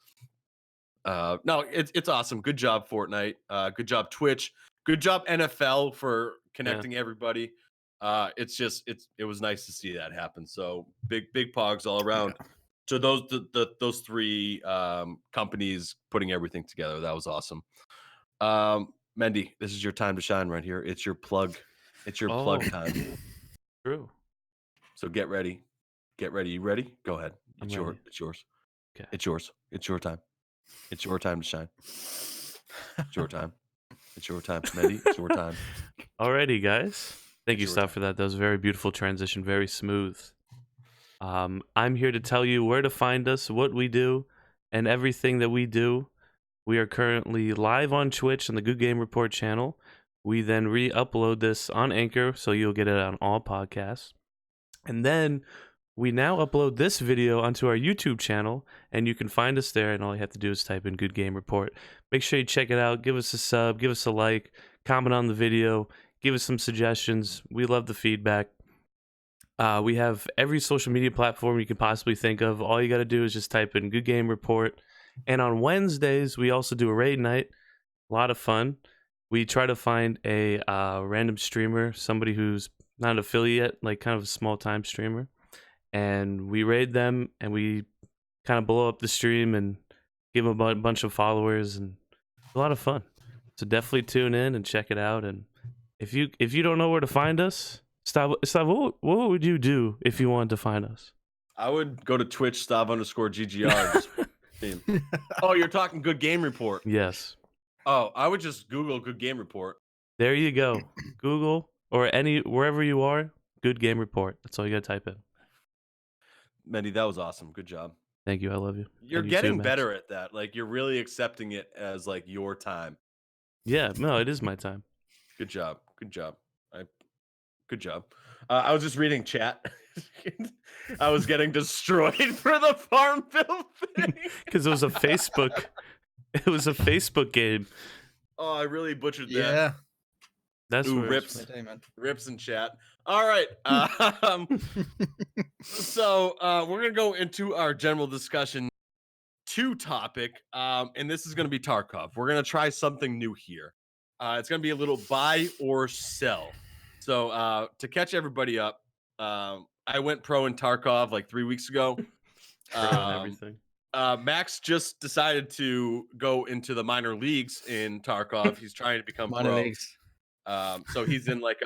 No, it's awesome. Good job, Fortnite. Good job, Twitch. Good job, NFL, for connecting everybody. It was nice to see that happen. So big pogs all around. So those three companies putting everything together, that was awesome. Mendy, this is your time to shine right here. It's your plug. It's your plug time. True. So get ready. Get ready. You ready? Go ahead. I'm It's ready. It's yours. Okay. It's yours. It's your time. It's your time to shine. It's your time. It's your time, Mendy. It's your time. Alrighty, guys. Thank you, It's your Stav, for that. That was a very beautiful transition, very smooth. I'm here to tell you where to find us, what we do, and everything that we do. We are currently live on Twitch on the Good Game Report channel. We then re-upload this on Anchor, so you'll get it on all podcasts. And then we now upload this video onto our YouTube channel, and you can find us there, and all you have to do is type in Good Game Report. Make sure you check it out. Give us a sub, give us a like, comment on the video, give us some suggestions. We love the feedback. We have every social media platform you can possibly think of. All you got to do is just type in Good Game Report. And on Wednesdays, we also do a raid night. A lot of fun. We try to find a random streamer, somebody who's not an affiliate, like kind of a small-time streamer. And we raid them, and we kind of blow up the stream and give them a bunch of followers, and it's a lot of fun. So definitely tune in and check it out. And if you don't know where to find us, Stav, what would you do if you wanted to find us? I would go to Twitch, Stav_GGR. Oh, you're talking Good Game Report. Yes. Oh, I would just Google Good Game Report. There you go. Google or wherever you are, Good Game Report. That's all you got to type in. Mendy, that was awesome. Good job. Thank you. I love you. You're And you getting too, Max. better at that. Like you're really accepting it as like your time. Yeah, no, it is my time. Good job. Good job. Good job. I was just reading chat. I was getting destroyed for the farm bill thing because it was a Facebook. It was a Facebook game. Oh, I really butchered that. Yeah. That's Ooh, where rips in chat. All right. So we're gonna go into our general discussion topic, and this is gonna be Tarkov. We're gonna try something new here. It's gonna be a little buy or sell. So to catch everybody up, I went pro in Tarkov like 3 weeks ago. and everything. Max just decided to go into the minor leagues in Tarkov. He's trying to become Minor pro. leagues. So he's in like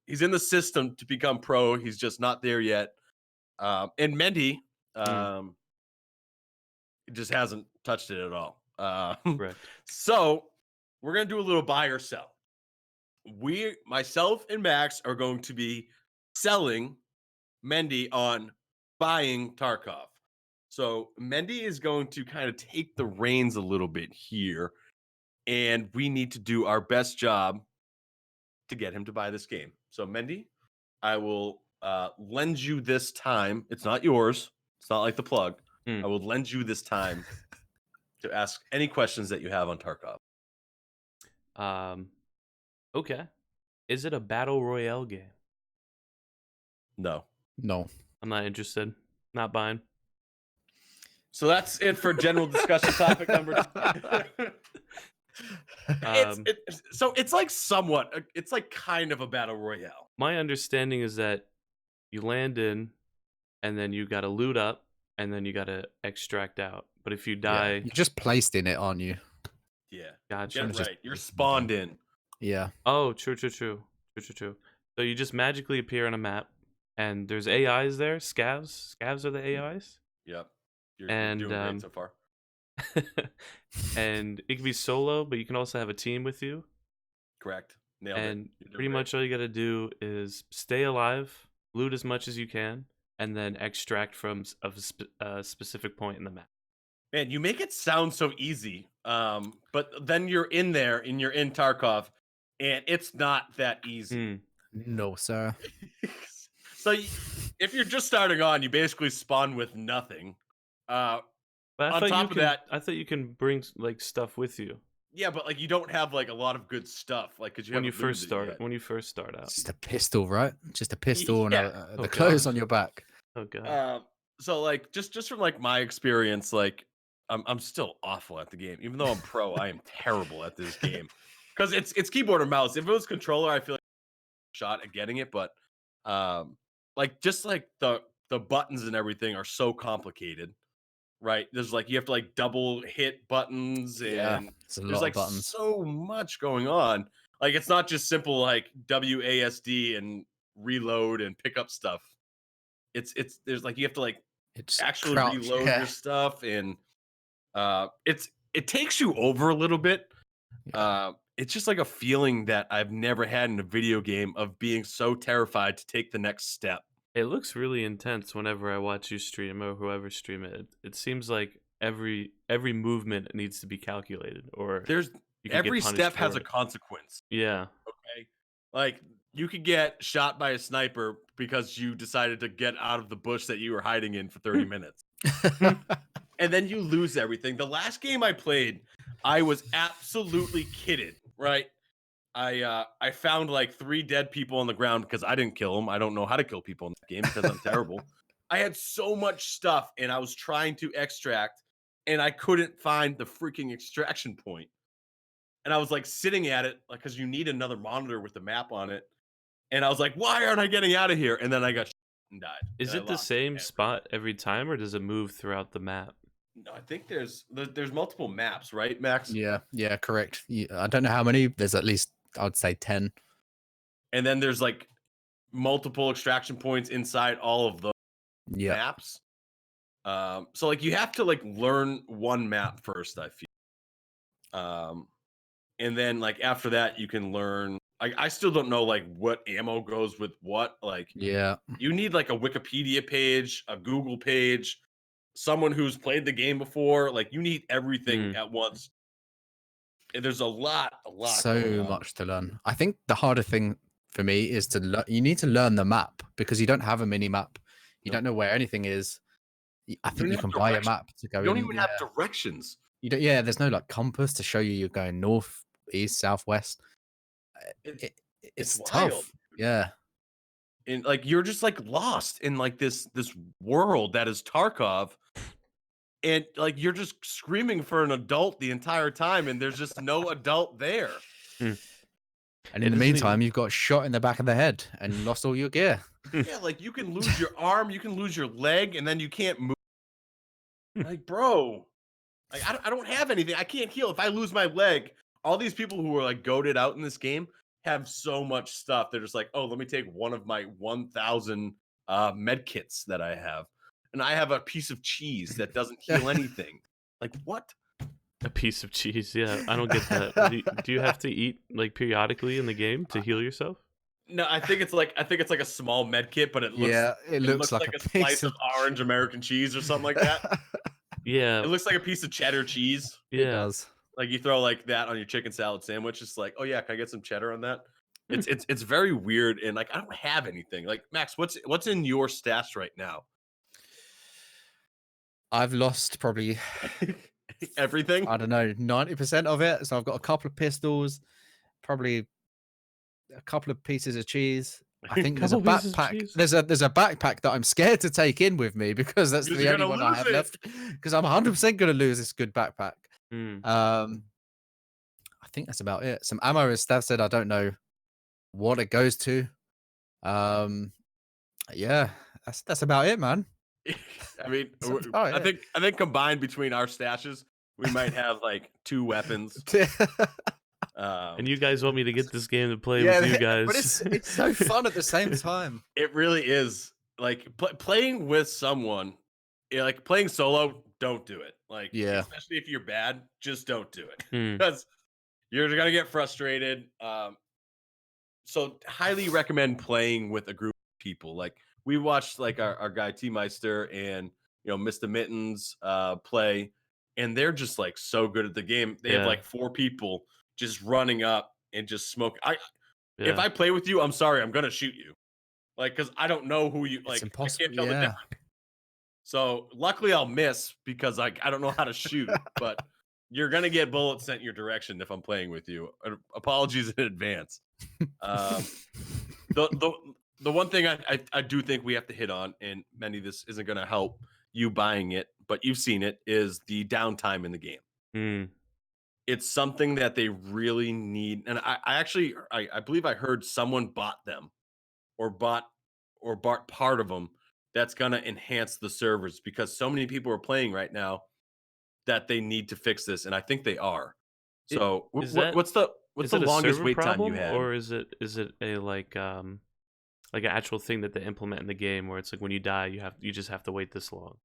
he's in the system to become pro. He's just not there yet. And Mendy just hasn't touched it at all. Correct. So we're gonna do a little buy or sell. Myself and Max are going to be selling Mendy on buying Tarkov. So Mendy is going to kind of take the reins a little bit here, and we need to do our best job to get him to buy this game. So Mendy, I will lend you this time. It's not yours. It's not like the plug. I will lend you this time to ask any questions that you have on Tarkov. Okay. Is it a battle royale game? No. No. I'm not interested. Not buying. So that's it for general discussion topic number 2. Um, So it's like somewhat, it's like kind of a battle royale. my understanding is that you land in, and then you gotta loot up, and then you gotta extract out. But if you die, You're just placed in it, aren't you? Yeah. gotcha. Get it Just- right. You're spawned in. Yeah. Oh, true. So you just magically appear on a map, and there's AIs there. Scavs. Scavs are the AIs. Yep. You're And doing great so far. and it can be solo, but you can also have a team with you. Correct. Nailed it. And You're doing pretty great. much all you gotta do is stay alive, loot as much as you can, and then extract from a specific point in the map. Man, you make it sound so easy. But then you're in there and you're in Tarkov, and it's not that easy. No, sir. So if you're just starting on, you basically spawn with nothing. But I On thought top you of can. that- I thought you can bring like stuff with you Yeah, but like you don't have like a lot of good stuff, like because you when you haven't first looted it start. yet. When you first start out. Just a pistol, right? Just a pistol and Yeah. the Oh, clothes God. on your back. Oh god. So like just from like my experience, like I'm still awful at the game. Even though I'm pro, I am terrible at this game. Because it's keyboard and mouse. If it was controller, I feel like a shot at getting it, but like just like the buttons and everything are so complicated, right? There's like you have to like double hit buttons Yeah, and it's a there's lot like of buttons. so much going on. Like it's not just simple like WASD and reload and pick up stuff. It's there's like you have to like It's actually crouch, reload yeah. your stuff and it takes you over a little bit. It's just like a feeling that I've never had in a video game of being so terrified to take the next step. It looks really intense whenever I watch you stream or whoever stream it. It seems like every movement needs to be calculated, or There's you could every get punished step has for a it. consequence. Yeah. Okay. Like you could get shot by a sniper because you decided to get out of the bush that you were hiding in for 30 minutes. And then you lose everything. The last game I played, I was absolutely kidded, right? I found like 3 dead people on the ground because I didn't kill them. I don't know how to kill people in that game because I'm terrible. I had so much stuff and I was trying to extract and I couldn't find the freaking extraction point. And I was like sitting at it like because you need another monitor with the map on it. And I was like, why aren't I getting out of here? And then I got and died. Is and I it the lost same everything. spot every time, or does it move throughout the map? No, I think there's multiple maps, right, Max? yeah, correct. I don't know how many. There's at least, I'd say 10. And then there's like multiple extraction points inside all of the Yeah. maps. So like you have to like learn one map first, I feel. And then like after that you can learn I still don't know like what ammo goes with what. Like Yeah. you need like a Wikipedia page, a Google page, someone who's played the game before. Like you need everything at once. And there's a lot going So on. much to learn. I think the harder thing for me is to learn. You need to learn the map because you don't have a mini map. You don't know where anything is. I think you have can buy a directions. map to go You don't in. even have directions. You don't. Yeah, there's no like compass to show you're going north, east, southwest. It's wild. tough. Yeah. And like you're just like lost in like this world that is Tarkov. And like you're just screaming for an adult the entire time, and there's just no adult there. And in the meantime, you've got shot in the back of the head and lost all your gear. Yeah, like you can lose your arm, you can lose your leg, and then you can't move. Like, bro, like I don't have anything. I can't heal. If I lose my leg, all these people who are like goated out in this game have so much stuff. They're just like, oh, let me take one of my 1,000 med kits that I have, and I have a piece of cheese that doesn't heal anything. Like what? A piece of cheese, yeah. I don't get that. Do you have to eat like periodically in the game to heal yourself? No, I think it's like a small med kit, but it looks it looks like a a slice piece of orange American cheese or something like that. Yeah. It looks like a piece of cheddar cheese. It Yeah. does. Like you throw like that on your chicken salad sandwich. It's like, oh yeah, can I get some cheddar on that? It's very weird, and like I don't have anything. Like Max, what's in your stash right now? I've lost probably Everything. I don't know 90% of it. So I've got a couple of pistols, probably a couple of pieces of cheese. I think there's a Couple pieces of backpack. cheese? There's a backpack that I'm scared to take in with me because that's Because the you're only gonna one I lose have it. left. Because I'm 100% gonna lose this good backpack. Mm. I think that's about it. Some ammo, as Stav said, I don't know what it goes to. Um, yeah, that's about it, man. I mean, That's about it. I think combined between our stashes, we might have like 2 weapons. And you guys want me to get this game to play yeah, with you but guys? it's so fun at the same time. It really is. Like playing with someone, like playing solo, don't do it. Like, Yeah. especially if you're bad, just don't do it Hmm. because you're gonna get frustrated. So highly recommend playing with a group of people. Like we watched like our guy T Meister and Mr. Mittens play, and they're just like so good at the game. They have Yeah. like 4 people just running up and just smoke. If Yeah. I play with you, I'm sorry, I'm gonna shoot you. Like, because I don't know who you It's like. I impossible. can't tell the Yeah. difference. So luckily I'll miss because I don't know how to shoot, but you're gonna get bullets sent your direction if I'm playing with you. Apologies in advance. The one thing I do think we have to hit on, and Mendy, this isn't gonna help you buying it, but you've seen it, is the downtime in the game. Mm. It's something that they really need, and I believe I heard someone bought them or bought part of them that's gonna enhance the servers because so many people are playing right now that they need to fix this, and I think they are. So Is that what's the is it a longest server wait time you problem, had? or is it a like an actual thing that they implement in the game where it's like when you die you just have to wait this long?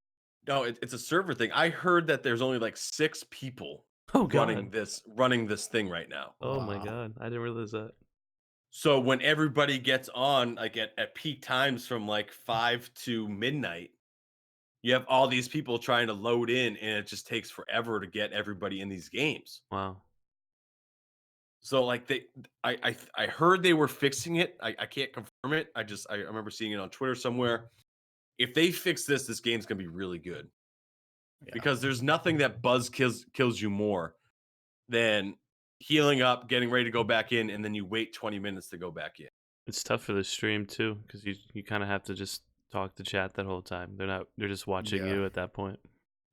No, it's a server thing. I heard that there's only like 6 people Oh running god. this thing right now. Oh my Wow. god. I didn't realize that. So when everybody gets on like at peak times from like 5 to midnight, you have all these people trying to load in and it just takes forever to get everybody in these games. Wow. So like I heard they were fixing it. I can't confirm it. I remember seeing it on Twitter somewhere. If they fix this, this game's gonna be really good. Yeah. Because there's nothing that buzz kills you more than healing up, getting ready to go back in, and then you wait 20 minutes to go back in. It's tough for the stream too because you kind of have to just talk to chat that whole time. They're just watching Yeah. you at that point.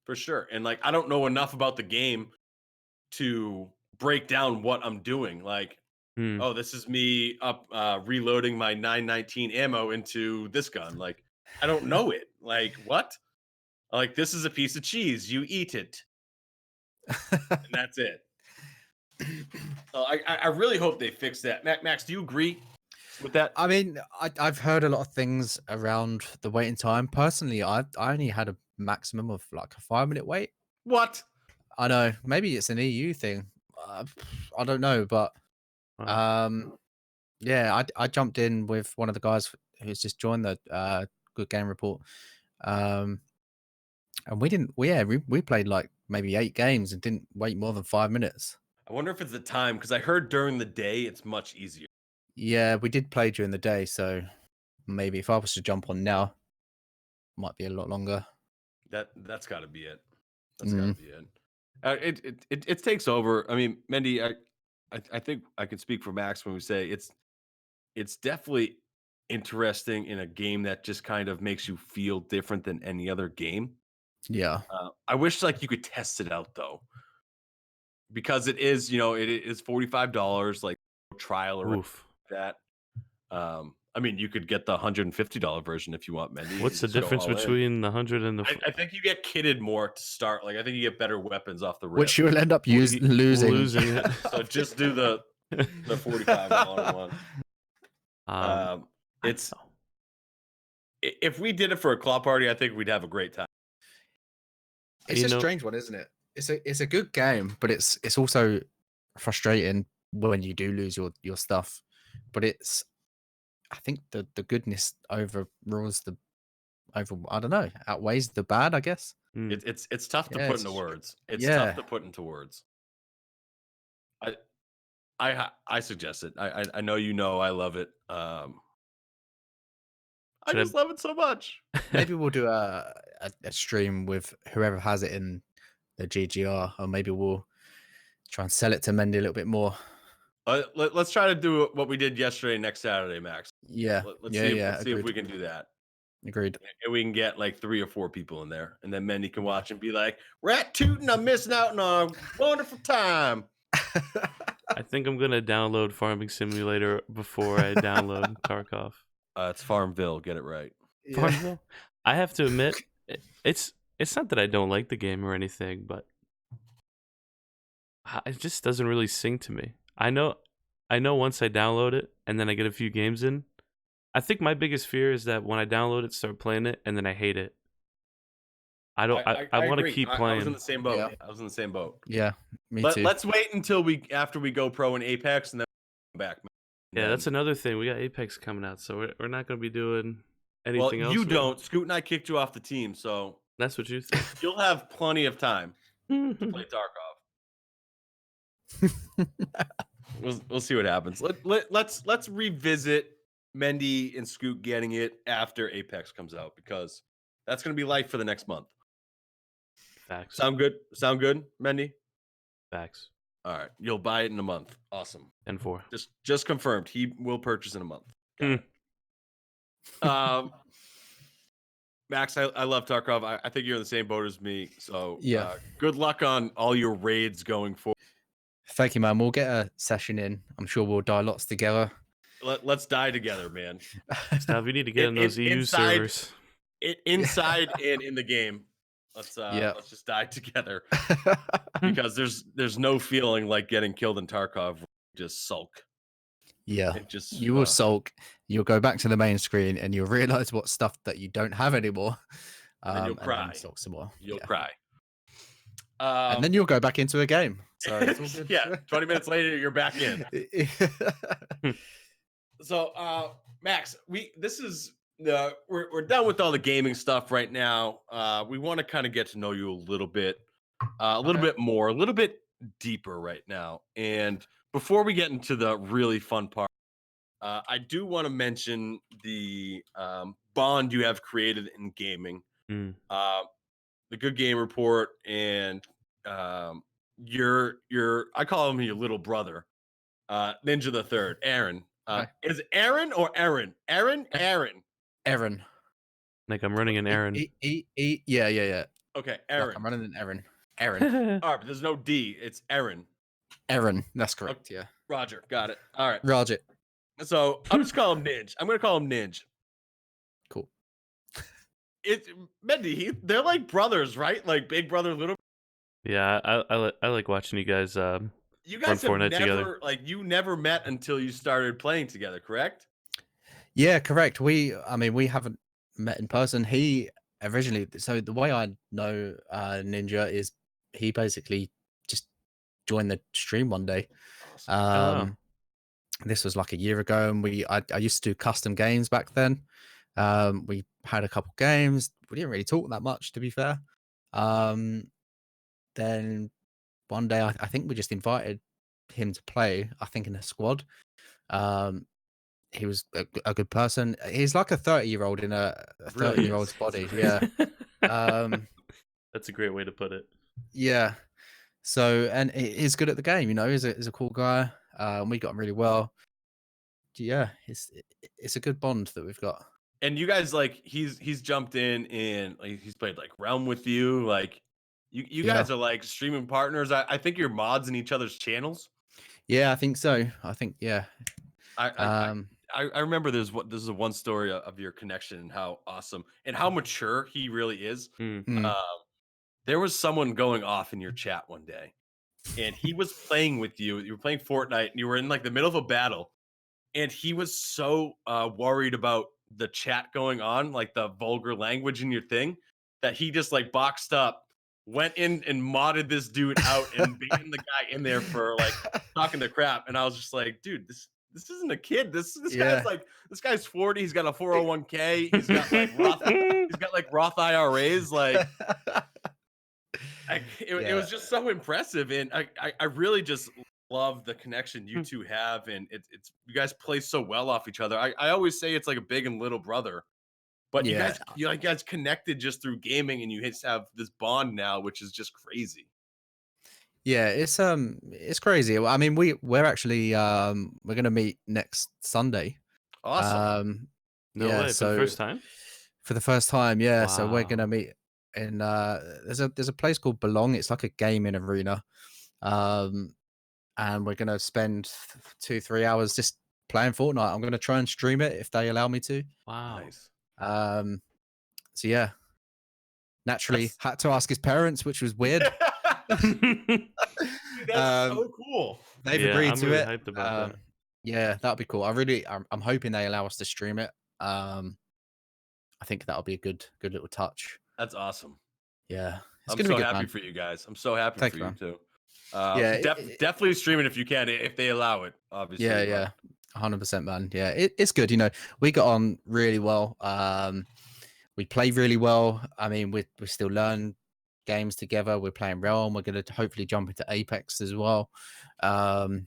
For sure. And like I don't know enough about the game to break down what I'm doing. Like, Hmm. oh, this is me up reloading my 919 ammo into this gun. Like, I don't know it. Like, what? Like, this is a piece of cheese. You eat it. And that's it. So I really hope they fix that. Max, do you agree with that? I mean, I've heard a lot of things around the waiting time. Personally, I only had a maximum of like a 5-minute wait. What? I know maybe it's an EU thing. I don't know, but Wow. yeah, I jumped in with one of the guys who's just joined the Good Game Report, and we didn't. We played like maybe 8 games and didn't wait more than 5 minutes. I wonder if it's the time because I heard during the day it's much easier. Yeah, we did play during the day, so maybe if I was to jump on now, might be a lot longer. That's got to be it. That's got to be it. It takes over. I mean, Mendy, I think I can speak for Max when we say it's definitely interesting in a game that just kind of makes you feel different than any other game. Yeah. I wish like you could test it out though, because it is it is $45 like trial or Oof. that. I mean, you could get the $150 version if you want, Mendy. What's the Just go difference all in. between the 100 and the? I think you get kitted more to start. Like I think you get better weapons off the rip. Which you will end up losing. Losing it. So just do the $45 one. It's if we did it for a club party, I think we'd have a great time. It's a strange one, isn't it? It's a good game, but it's also frustrating when you do lose your stuff. But I think the goodness outweighs the bad, I guess. It's tough to put into words. It's yeah. tough to put into words. I suggest it. I know I love it. I just love it so much. Maybe we'll do a stream with whoever has it in the GGR, or maybe we'll try and sell it to Mendy a little bit more. Let's try to do what we did yesterday next Saturday, Max. Yeah, Let's yeah, see if we agreed. can do that. Agreed. And we can get like 3 or 4 people in there, and then Mendy can watch and be like, "Rat tootin', I'm missing out on a wonderful time." I think I'm gonna download Farming Simulator before I download Tarkov. It's Farmville. Get it right. Yeah. Farmville. I have to admit, it's not that I don't like the game or anything, but it just doesn't really sing to me. I know once I download it and then I get a few games in, I think my biggest fear is that when I download it, start playing it, and then I hate it. I want to keep playing. I was in the same boat. Yeah. I was in the same boat. Yeah, me too. Let's wait until after we go pro in Apex, and then come back. Yeah, that's another thing. We got Apex coming out, so we're not going to be doing anything else. You don't. Scoot and I kicked you off the team, so that's what you think. You'll have plenty of time to play Tarkov. We'll see what happens. Let's revisit Mendy and Scoot getting it after Apex comes out, because that's going to be life for the next month. Facts. Sound good, Mendy? Facts. All right, you'll buy it in a month. Awesome. And 4. Just confirmed. He will purchase in a month. Max, I love Tarkov. I think you're in the same boat as me. So Yeah. Good luck on all your raids going forward. Thank you, man. We'll get a session in. I'm sure we'll die lots together. Let's die together, man. Stav, we need to get in those EU servers. Inside and in the game. Let's just die together, because there's no feeling like getting killed in Tarkov. Just sulk. Yeah, you will sulk. You'll go back to the main screen and you'll realize what stuff that you don't have anymore. And then you'll cry. And then sulk some more. You'll cry. And then you'll go back into a game. So it's all good. Yeah, 20 minutes later you're back in. So Max, we're done with all the gaming stuff right now. We want to kind of get to know you a little bit, bit more, a little bit deeper right now. And before we get into the really fun part, I do want to mention the bond you have created in gaming, the Good Game Report, and your I call him your little brother, Ninja the Third, Aaron. Is it Aaron or Aaron? Aaron. Aaron. Like I'm running an Aaron. Yeah. Okay, Aaron. Like I'm running an Aaron. Aaron. All right, but there's no D. It's Aaron. Aaron. That's correct. Yeah. Roger. Got it. All right. Roger. So I'm just calling him Ninja. I'm gonna call him Ninja. Cool. It's Mendy. They're like brothers, right? Like big brother, little. Yeah, I like watching you guys. You guys have Fortnite never together. you never met until you started playing together, correct? Yeah, correct. We haven't met in person. He originally, so the way I know Ninja is he basically just joined the stream one day. Awesome. This was like a year ago, and I used to do custom games back then. We had a couple games. We didn't really talk that much, to be fair. Then one day, I think we just invited him to play. I think in a squad. He was a good person. He's like a 30-year-old in a 30-year-old's body. Yeah. That's a great way to put it. Yeah. So, and he's good at the game. You know, he's a cool guy. We got him really well. Yeah, it's a good bond that we've got. And you guys, like, he's jumped in and like, he's played like Realm with you. Like, you guys are like streaming partners. I think you're mods in each other's channels. Yeah, I think so. I think I remember this is one story of your connection and how awesome and how mature he really is. There was someone going off in your chat one day, and he was playing with you. You were playing Fortnite, and you were in like the middle of a battle, and he was so worried about the chat going on, like the vulgar language in your thing, that he just like boxed up, went in and modded this dude out and baited the guy in there for like talking the crap. And I was just like, dude, this isn't a kid. This guy's 40. He's got a 401k. He's got like Roth IRAs. Like, it was just so impressive, and I really just love the connection you two have, and it's you guys play so well off each other. I always say it's like a big and little brother, But Yeah. you guys connected just through gaming, and you just have this bond now, which is just crazy. Yeah, it's crazy. I mean, we're actually we're gonna meet next Sunday. Awesome. No Yeah, way. For the so first time? for the first time, yeah. So we're gonna Wow. meet in there's a place called Belong. It's like a gaming arena. Um and we're gonna spend 2-3 hours just playing Fortnite. I'm gonna try and stream it if they allow me to. Wow. Nice. Um so yeah, naturally That's had to ask his parents, which was weird. Dude, that's um so cool. they've Yeah, agreed I'm to really it. hyped about that. Yeah, that'd be cool. I'm hoping they allow us to stream it. I think that'll be a good little touch. That's awesome. Yeah, it's I'm gonna be so good, happy man. for you guys. I'm so happy Thank for you, you man. too. Yeah, Definitely stream it if you can, if they allow it, obviously. yeah, 100%, man. Yeah, it's good. We got on really well. We play really well. I mean, we still learn games together. We're playing Realm. We're gonna hopefully jump into Apex as well. Um,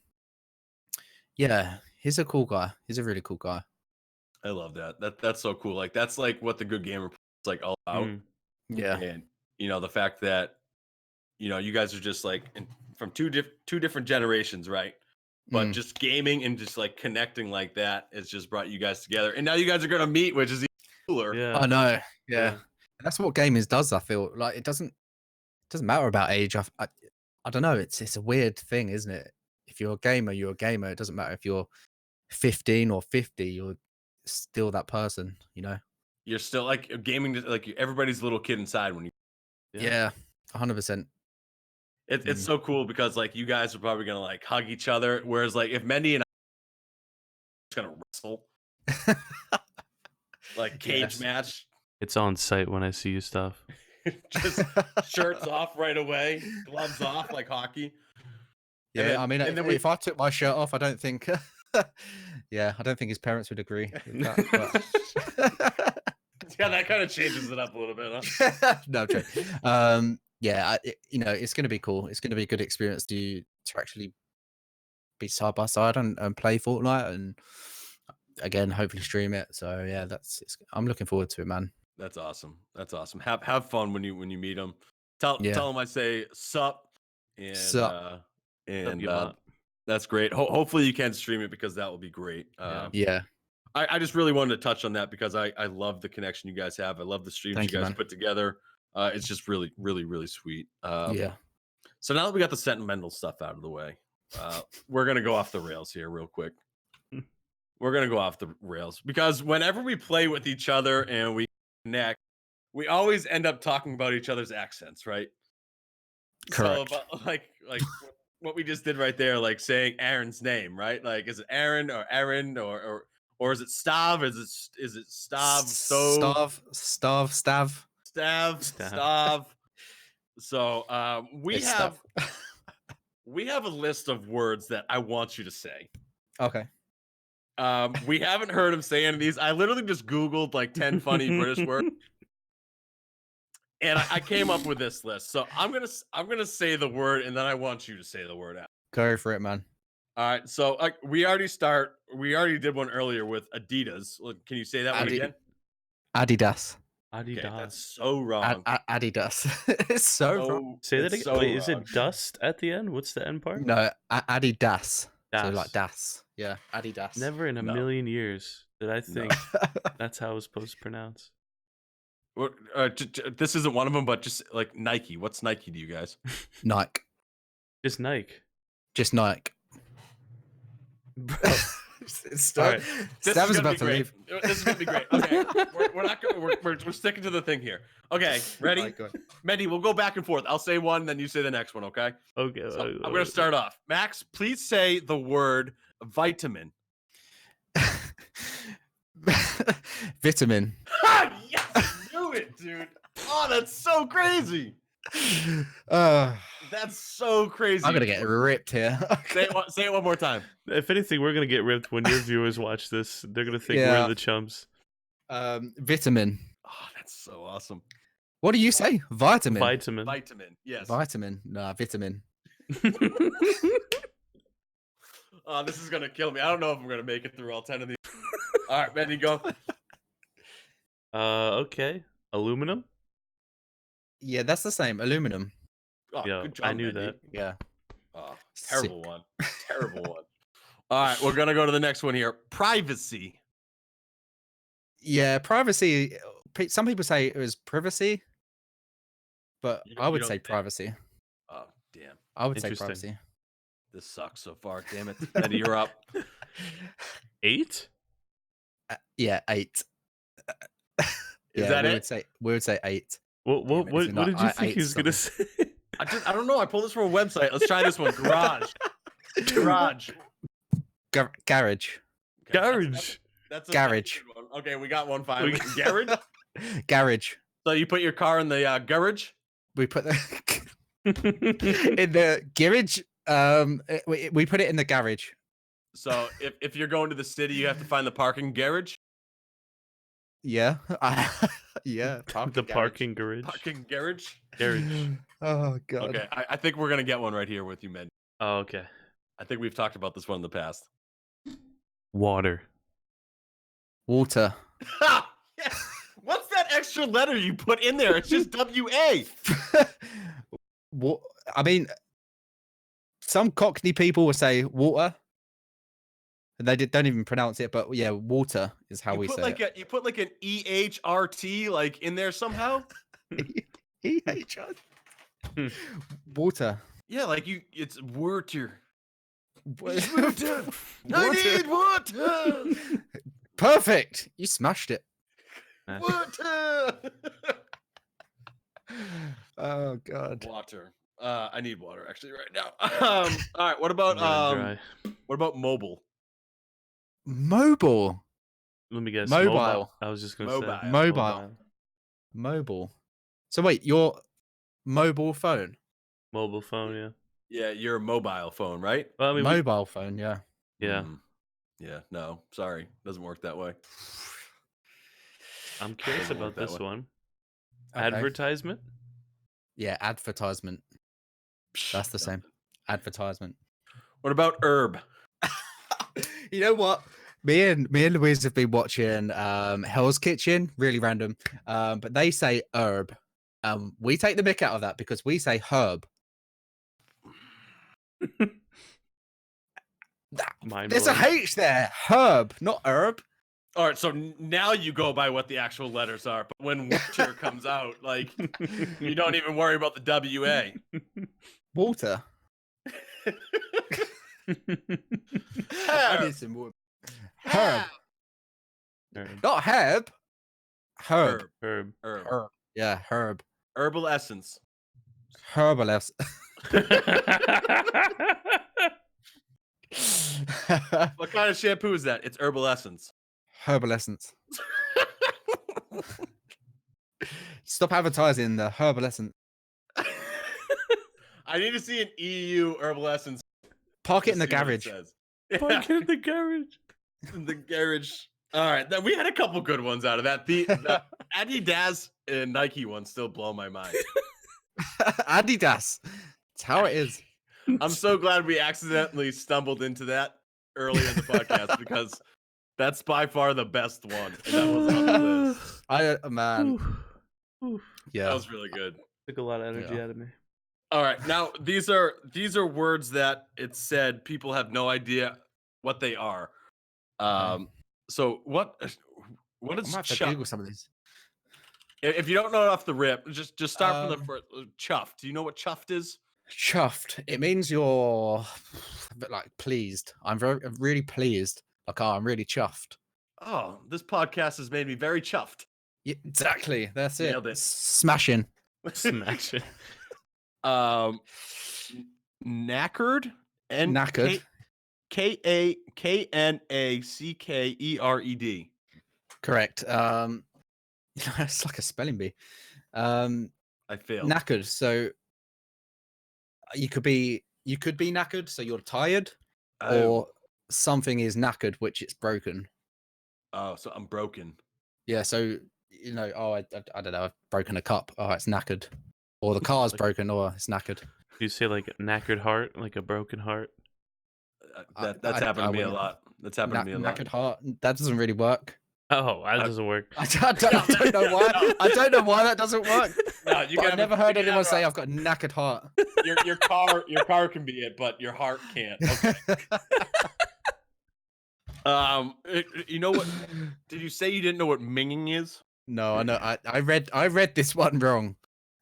yeah, he's a cool guy. He's a really cool guy. I love that. That's so cool. Like that's like what the good gamer is like all about. Mm. Yeah, And the fact that you guys are just like from two different generations, right? But Mm. just gaming and just like connecting like that has just brought you guys together. And now you guys are gonna meet, which is even cooler. Yeah. I know. Yeah. Yeah. That's what gaming does. I feel like it doesn't matter about age. I don't know. It's a weird thing, isn't it? If you're a gamer, you're a gamer. It doesn't matter if you're 15 or 50. You're still that person. You're still like gaming, like everybody's a little kid inside when you. Yeah. 100%. It's so cool because like you guys are probably gonna like hug each other, whereas like if Mendy and I are gonna wrestle, like cage Yes. match, It's on site when I see you stuff. just shirts off right away, gloves off like hockey. Yeah. then- I mean, and then if I took my shirt off, I don't think. Yeah, I don't think his parents would agree with that. Yeah, that kind of changes it up a little bit, huh? No, I'm joking. Yeah, it's going to be cool. It's going to be a good experience to actually be side by side and play Fortnite, and again, hopefully stream it. So yeah, I'm looking forward to it, man. That's awesome. That's awesome. Have fun when you meet them. Tell Yeah. them I say sup and Sup. and you bot. that's great. Hopefully you can stream it because that will be great. Yeah. I just really wanted to touch on that because I love the connection you guys have. I love the streams Thank you you, guys man. put together. It's just really, really, really sweet. Yeah. So now that we got the sentimental stuff out of the way, we're gonna go off the rails here real quick. We're gonna go off the rails because whenever we play with each other and we connect, we always end up talking about each other's accents, right? Correct. So about, like what we just did right there, like saying Aaron's name, right? Like, is it Aaron or Aaron or is it Stav? Is it Stav? Stav. Stav. So we It's have Stav. we have a list of words that I want you to say. Okay. We haven't heard him say any of these. I literally just Googled like 10 funny British words. And I came up with this list. So I'm gonna say the word, and then I want you to say the word out. Go for it, man. All right. So we already did one earlier with Adidas. Can you say that one again? Adidas. Okay, Adidas. that's so wrong. Adidas. It's so wrong. Say that it's again. so Wait, is wrong. it dust at the end? What's the end part? No, Adidas. So Das. like Das. Yeah, Adidas. Never in a No. million years did I think that's how it was supposed to pronounce. This isn't one of them, but just like Nike. What's Nike to you guys? Nike. Just Nike. Just Nike. Bro. Stav Alright. This is is gonna about be to great. leave. This is gonna be great. Okay, we're not gonna. We're sticking to the thing here. Okay, ready? Alright, go on. Mendy, we'll go back and forth. I'll say one, then you say the next one. Okay. Okay. So I'm gonna start off. Max, please say the word vitamin. Vitamin. Yes, I knew it, dude. Oh, that's so crazy. That's so crazy. I'm gonna get ripped here. Say it one more time. If anything, we're gonna get ripped when your viewers watch this. They're gonna think Yeah. we're the chumps. Vitamin. Oh, that's so awesome. What do you say? Vitamin. Vitamin. Vitamin. Yes. Vitamin. Nah, vitamin. Oh, this is gonna kill me. I don't know if I'm gonna make it through all 10 of these. All right, Mendy, go. Okay. Aluminum? Yeah, that's the same. Aluminum. Oh, Yeah, good job, I knew Mendy. that. Yeah. Oh, Sick. terrible one. Terrible one. All right, we're gonna go to the next one here. Privacy. Yeah, privacy. Some people say it was privacy, but You, I you would don't say think? privacy. Oh, damn. I would say Interesting. privacy. This sucks so far. Damn it. Mendy, you're up. 8? Yeah, 8. Is Yeah, that we it? would say 8. What Damn it, it's what not- did you I think ate he was gonna something. say? I don't know. I pulled this from a website. Let's try this one. Garage. Garage. Garage. Okay, Garage. That's a Garage. good one. Okay, we got one finally. Garage. Garage. So you put your car in the garage. We put the in the garage. We put it in the garage. So if you're going to the city, you have to find the parking garage. Yeah. Yeah. The parking garage. Parking garage. Garage. Oh god. Okay, I think we're gonna get one right here with you, man. Oh, okay. I think we've talked about this one in the past. Water. Water. Ha! Yeah. What's that extra letter you put in there? It's just WA. What? I mean, some Cockney people will say water, and they don't even pronounce it. But yeah, water is how You we put say like it. you put like an EHRT like in there somehow. EHR. Water. Yeah, like it's water. Water. I need water. Perfect. You smashed it. Water. Oh god. Water. I need water actually right now. All right. What about Running dry. What about mobile? Mobile. Let me guess. Mobile. I was just gonna Mobile. say Mobile. Mobile. So wait, your mobile phone? Mobile phone. Yeah. Yeah, your mobile phone, right? Well, I mean, Mobile phone, yeah. yeah. Yeah. No, sorry, doesn't work that way. I'm curious Doesn't work about that this way. one. Okay. Advertisement. Yeah, advertisement. That's the same. Advertisement. What about herb? You know what? Me and Louise have been watching Hell's Kitchen, really random. But they say herb. We take the mick out of that because we say herb. There's a H there. Herb, not herb. All right, so now you go by what the actual letters are, but when water comes out, like you don't even worry about the WA. Water. I need some water. Herb. Not herb. Herb. Herb. Herb. Yeah, herb. Herbal essence. Herbal essence. What kind of shampoo is that? It's herbal essence. Herbal essence. Stop advertising the herbal essence. I need to see an EU herbal essence. Park it to in the see what it garage. says. Park in the garage. In the garage. All right, we had a couple good ones out of that. The Adidas and Nike ones still blow my mind. Adidas. It's how it is. I'm so glad we accidentally stumbled into that earlier in the podcast because that's by far the best one. And that was on the list. Man. Yeah. That was really good. Took a lot of energy out of me. All right, now these are words that it said people have no idea what they are. So what I is might have to chuff? Google some of these. If you don't know it off the rip, just start from the first. Chuffed. Do you know what chuffed is? Chuffed. It means you're a bit like pleased. I'm really pleased. Like, oh, I'm really chuffed. Oh, this podcast has made me very chuffed. Yeah, exactly. That's Nailed it. Smashing. Smash it. Knackered. Knackered. Knackered. Correct. It's like a spelling bee. I failed. Knackered. So you could be knackered, so you're tired, or something is knackered, which it's broken. Oh, so I'm broken. Yeah. So you know, oh, I don't know, I've broken a cup. Oh, it's knackered. Or the car's broken. Or it's knackered. You say like a knackered heart, like a broken heart. That's happened to me a lot. That's happened to me a lot. Knackered heart. That doesn't really work. Oh, that doesn't work. I don't know why. No. I don't know why that doesn't work. No, you But I've gotta- never you heard gotta anyone have say a- I've got a knackered heart. your car can be it, but your heart can't. Okay. You know what? Did you say you didn't know what minging is? No, I know. I read this one wrong.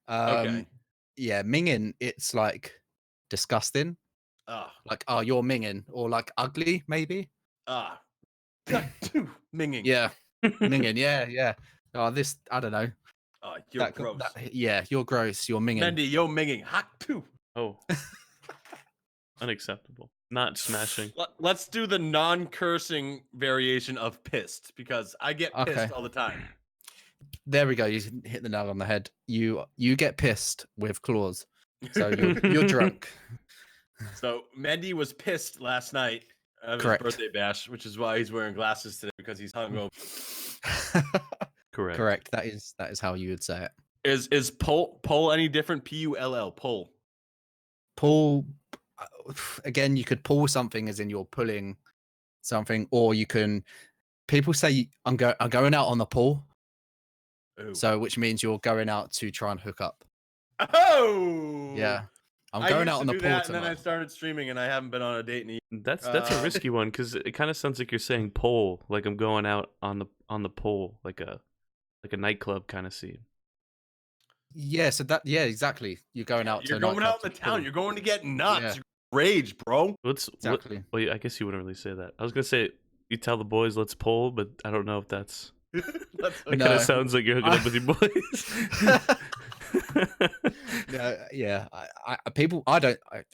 Okay. Yeah, minging. It's like disgusting. Ah, Like, oh, you're minging, or like ugly, maybe. minging. Yeah, minging. Yeah. Oh, this. I don't know. You're gross. Yeah, you're gross. You're minging. Mendy, yo, minging. Hot too. Oh, unacceptable. Not smashing. Let's do the non-cursing variation of pissed because I get pissed Okay. all the time. There we go. You hit the nail on the head. You get pissed with claws. So you're drunk. So Mendy was pissed last night of Correct. his birthday bash, which is why he's wearing glasses today because he's hungover. Correct. Correct. That is how you would say it. Is pull any different? Pull pull. Pull. Again, you could pull something as in you're pulling something, or you can. People say I'm going out on the pull. Ooh. So which means you're going out to try and hook up. Oh Yeah. I'm I going used out to on the do pool that, and then I tonight. started streaming, and I haven't been on a date in a year. That's a risky one because it kind of sounds like you're saying pole, like I'm going out on the pole, like a nightclub kind of scene. Yeah, so exactly. You're going out. You're to a going nightclub out in the to town. pull. You're going to get nuts. Yeah. You're rage, bro. Exactly. Well, yeah, I guess you wouldn't really say that. I was gonna say you tell the boys let's pull, but I don't know if that's. That's It No. kind of sounds like you're hooking up with your boys. No, yeah.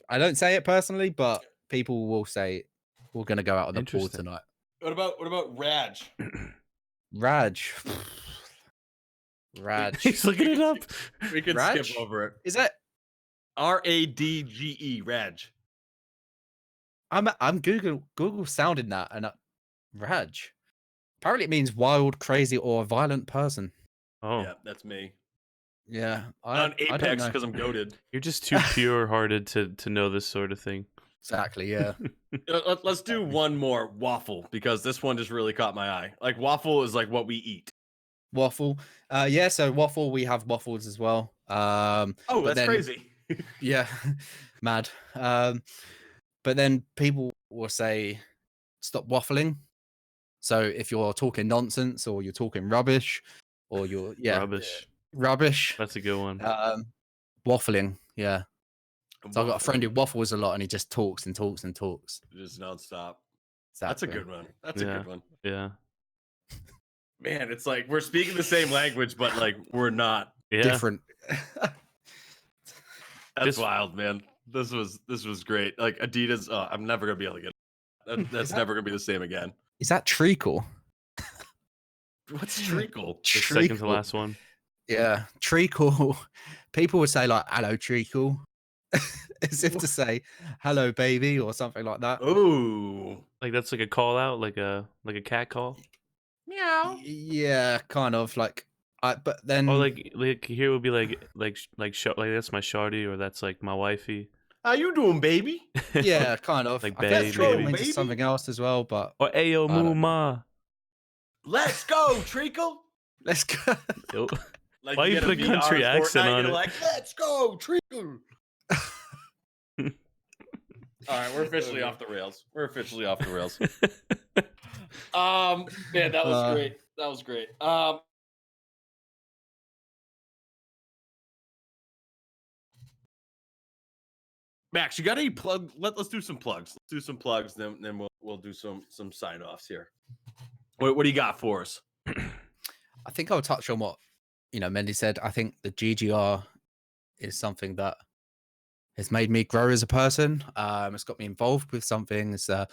I don't say it personally, but people will say we're gonna go out on the pool Interesting. tonight. What about Raj? Raj. He's looking it up. We can Raj? skip over it. Is that Radge, Raj. I'm Google sounded that and Raj. Apparently it means wild, crazy, or violent person. Oh, Yeah, that's me. Yeah. On I don't Apex know. because I'm goaded. you're just too pure-hearted to know this sort of thing. Exactly, yeah. Let's do one more waffle because this one just really caught my eye. Like waffle is like what we eat. Waffle. Yeah, so waffle, we have waffles as well. Oh, but that's then- crazy. Yeah, mad. But then people will say, stop waffling. So if you're talking nonsense or you're talking rubbish or you're rubbish. That's a good one. Waffling, yeah. So I've got a friend who waffles a lot and he just talks and talks and talks. Just nonstop. Exactly. That's a good one. That's a good one. Yeah. Man, it's like we're speaking the same language, but like we're not. Yeah. Different. That's Just- wild, man. This was great. Like Adidas. Oh, I'm never gonna be able to get. That's that- never gonna be the same again. Is that treacle? What's treacle? The second to Treacle. last one. Yeah, treacle. People would say like "hello, treacle," as if to say "hello, baby" or something like that. Ooh. Like that's like a call out, like a cat call. Meow. Yeah, kind of like. But then, Or like here would be like that's my shawty, or that's like my wifey. How you doing, baby? yeah, kind of. Like I think babe, treacle maybe. means Baby? something else as well. But Or ayo I don't moo know. ma. Let's go, Treacle. let's go. Yo. Like Why you get put a VR country Fortnite, accent on you're it? Like, let's go, Treacle. All right, we're officially off the rails. We're officially off the rails. Man, that was great. That was great. Max, you got any plug? Let's do some plugs. Let's do some plugs, then we'll do some sign offs here. What do you got for us? I think I'll touch on what Mendy said. I think the GGR is something that has made me grow as a person. It's got me involved with something. It's the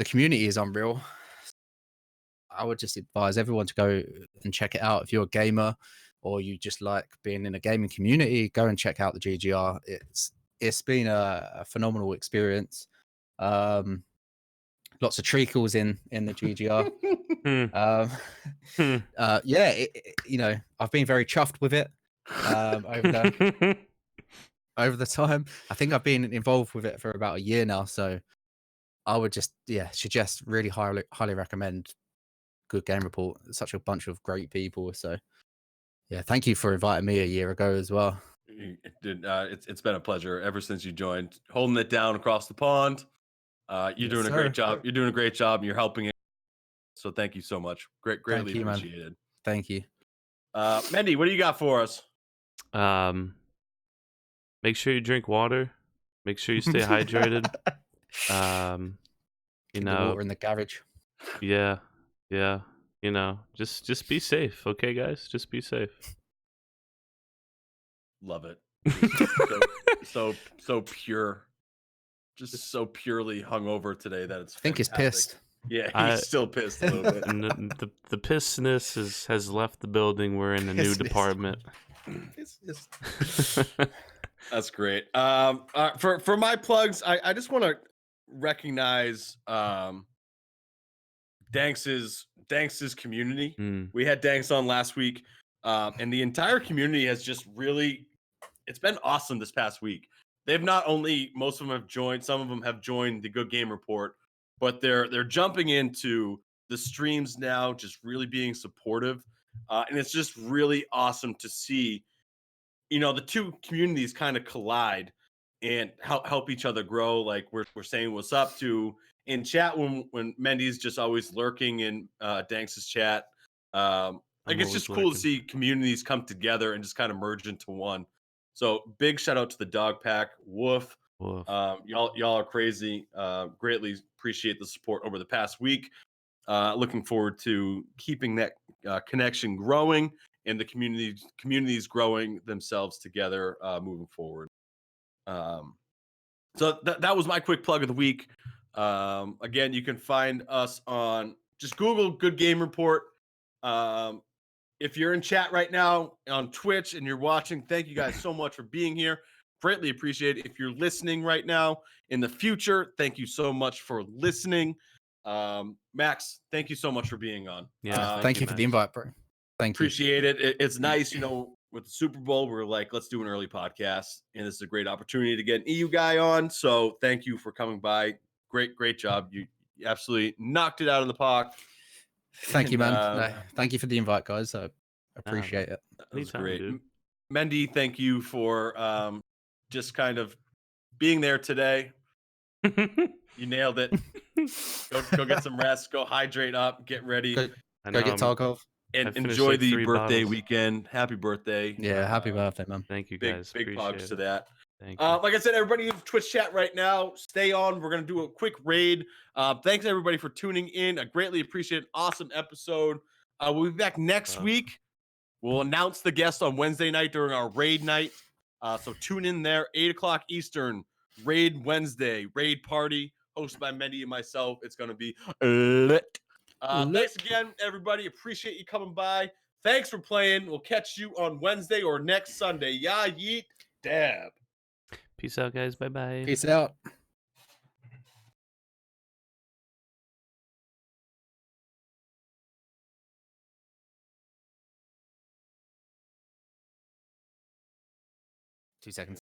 community is unreal. I would just advise everyone to go and check it out. If you're a gamer or you just like being in a gaming community, go and check out the GGR. It's been a phenomenal experience. Lots of treacles in the GGR. Yeah, I've been very chuffed with it over the time. I think I've been involved with it for about a year now, so I would just suggest really highly recommend Good Game Report. Such a bunch of great people. So yeah, thank you for inviting me a year ago as well. It's been a pleasure ever since you joined, holding it down across the pond. You're Yes, doing a sir. great job. You're doing a great job, and you're helping it. So thank you so much. Greatly Thank you, man. appreciated. Thank you. Mendy, what do you got for us? Make sure you drink water. Make sure you stay hydrated. You Keep the know, water in the garage. yeah. You know, just be safe, okay, guys? Just be safe. Love it. So pure. Just so purely hungover today that it's. I think he's fantastic. pissed. Yeah, he's still pissed a little bit. And the pissedness has left the building. We're in a new Pissedness. department. That's great. For my plugs, I just want to recognize Danks's community. We had Danks on last week, and the entire community has just really, it's been awesome this past week. They've not only, most of them have joined, some of them have joined the Good Game Report, but they're jumping into the streams now, just really being supportive, and it's just really awesome to see, the two communities kind of collide and help each other grow. Like we're saying what's up to in chat when Mendy's just always lurking in Danks's chat. Like it's just cool to see communities come together and just kind of merge into one. So big shout out to the dog pack. Woof. Y'all are crazy. Greatly appreciate the support over the past week. Looking forward to keeping that connection growing and the communities growing themselves together moving forward. So that was my quick plug of the week. Again, you can find us on, just Google Good Game Report. If you're in chat right now on Twitch and you're watching, thank you guys so much for being here. Greatly appreciate it. If you're listening right now in the future, thank you so much for listening. Max, thank you so much for being on. Yeah, thank you for the invite, bro. Thank you. Appreciate it. It's nice, with the Super Bowl, we're like, let's do an early podcast, and this is a great opportunity to get an EU guy on. So thank you for coming by. Great job. You absolutely knocked it out of the park. Thank you, man. Thank you for the invite, guys. I appreciate it. That was great. Dude. Mendy, thank you for just kind of being there today. You nailed it. Go get some rest. Go hydrate up. Get ready. Go get Tarkov. And enjoy the birthday weekend. Happy birthday. Yeah, happy birthday, man. Thank you, guys. Big plugs to that. Thank you. Like I said, everybody in Twitch chat right now, stay on. We're going to do a quick raid. Thanks, everybody, for tuning in. I greatly appreciate it. Awesome episode. We'll be back next week. We'll announce the guest on Wednesday night during our raid night. So tune in there, 8 o'clock Eastern, Raid Wednesday, raid party, hosted by Mendy and myself. It's going to be lit. Thanks again, everybody. Appreciate you coming by. Thanks for playing. We'll catch you on Wednesday or next Sunday. Yeah, yeet, dab. Peace out, guys. Bye-bye. Peace out. Two seconds.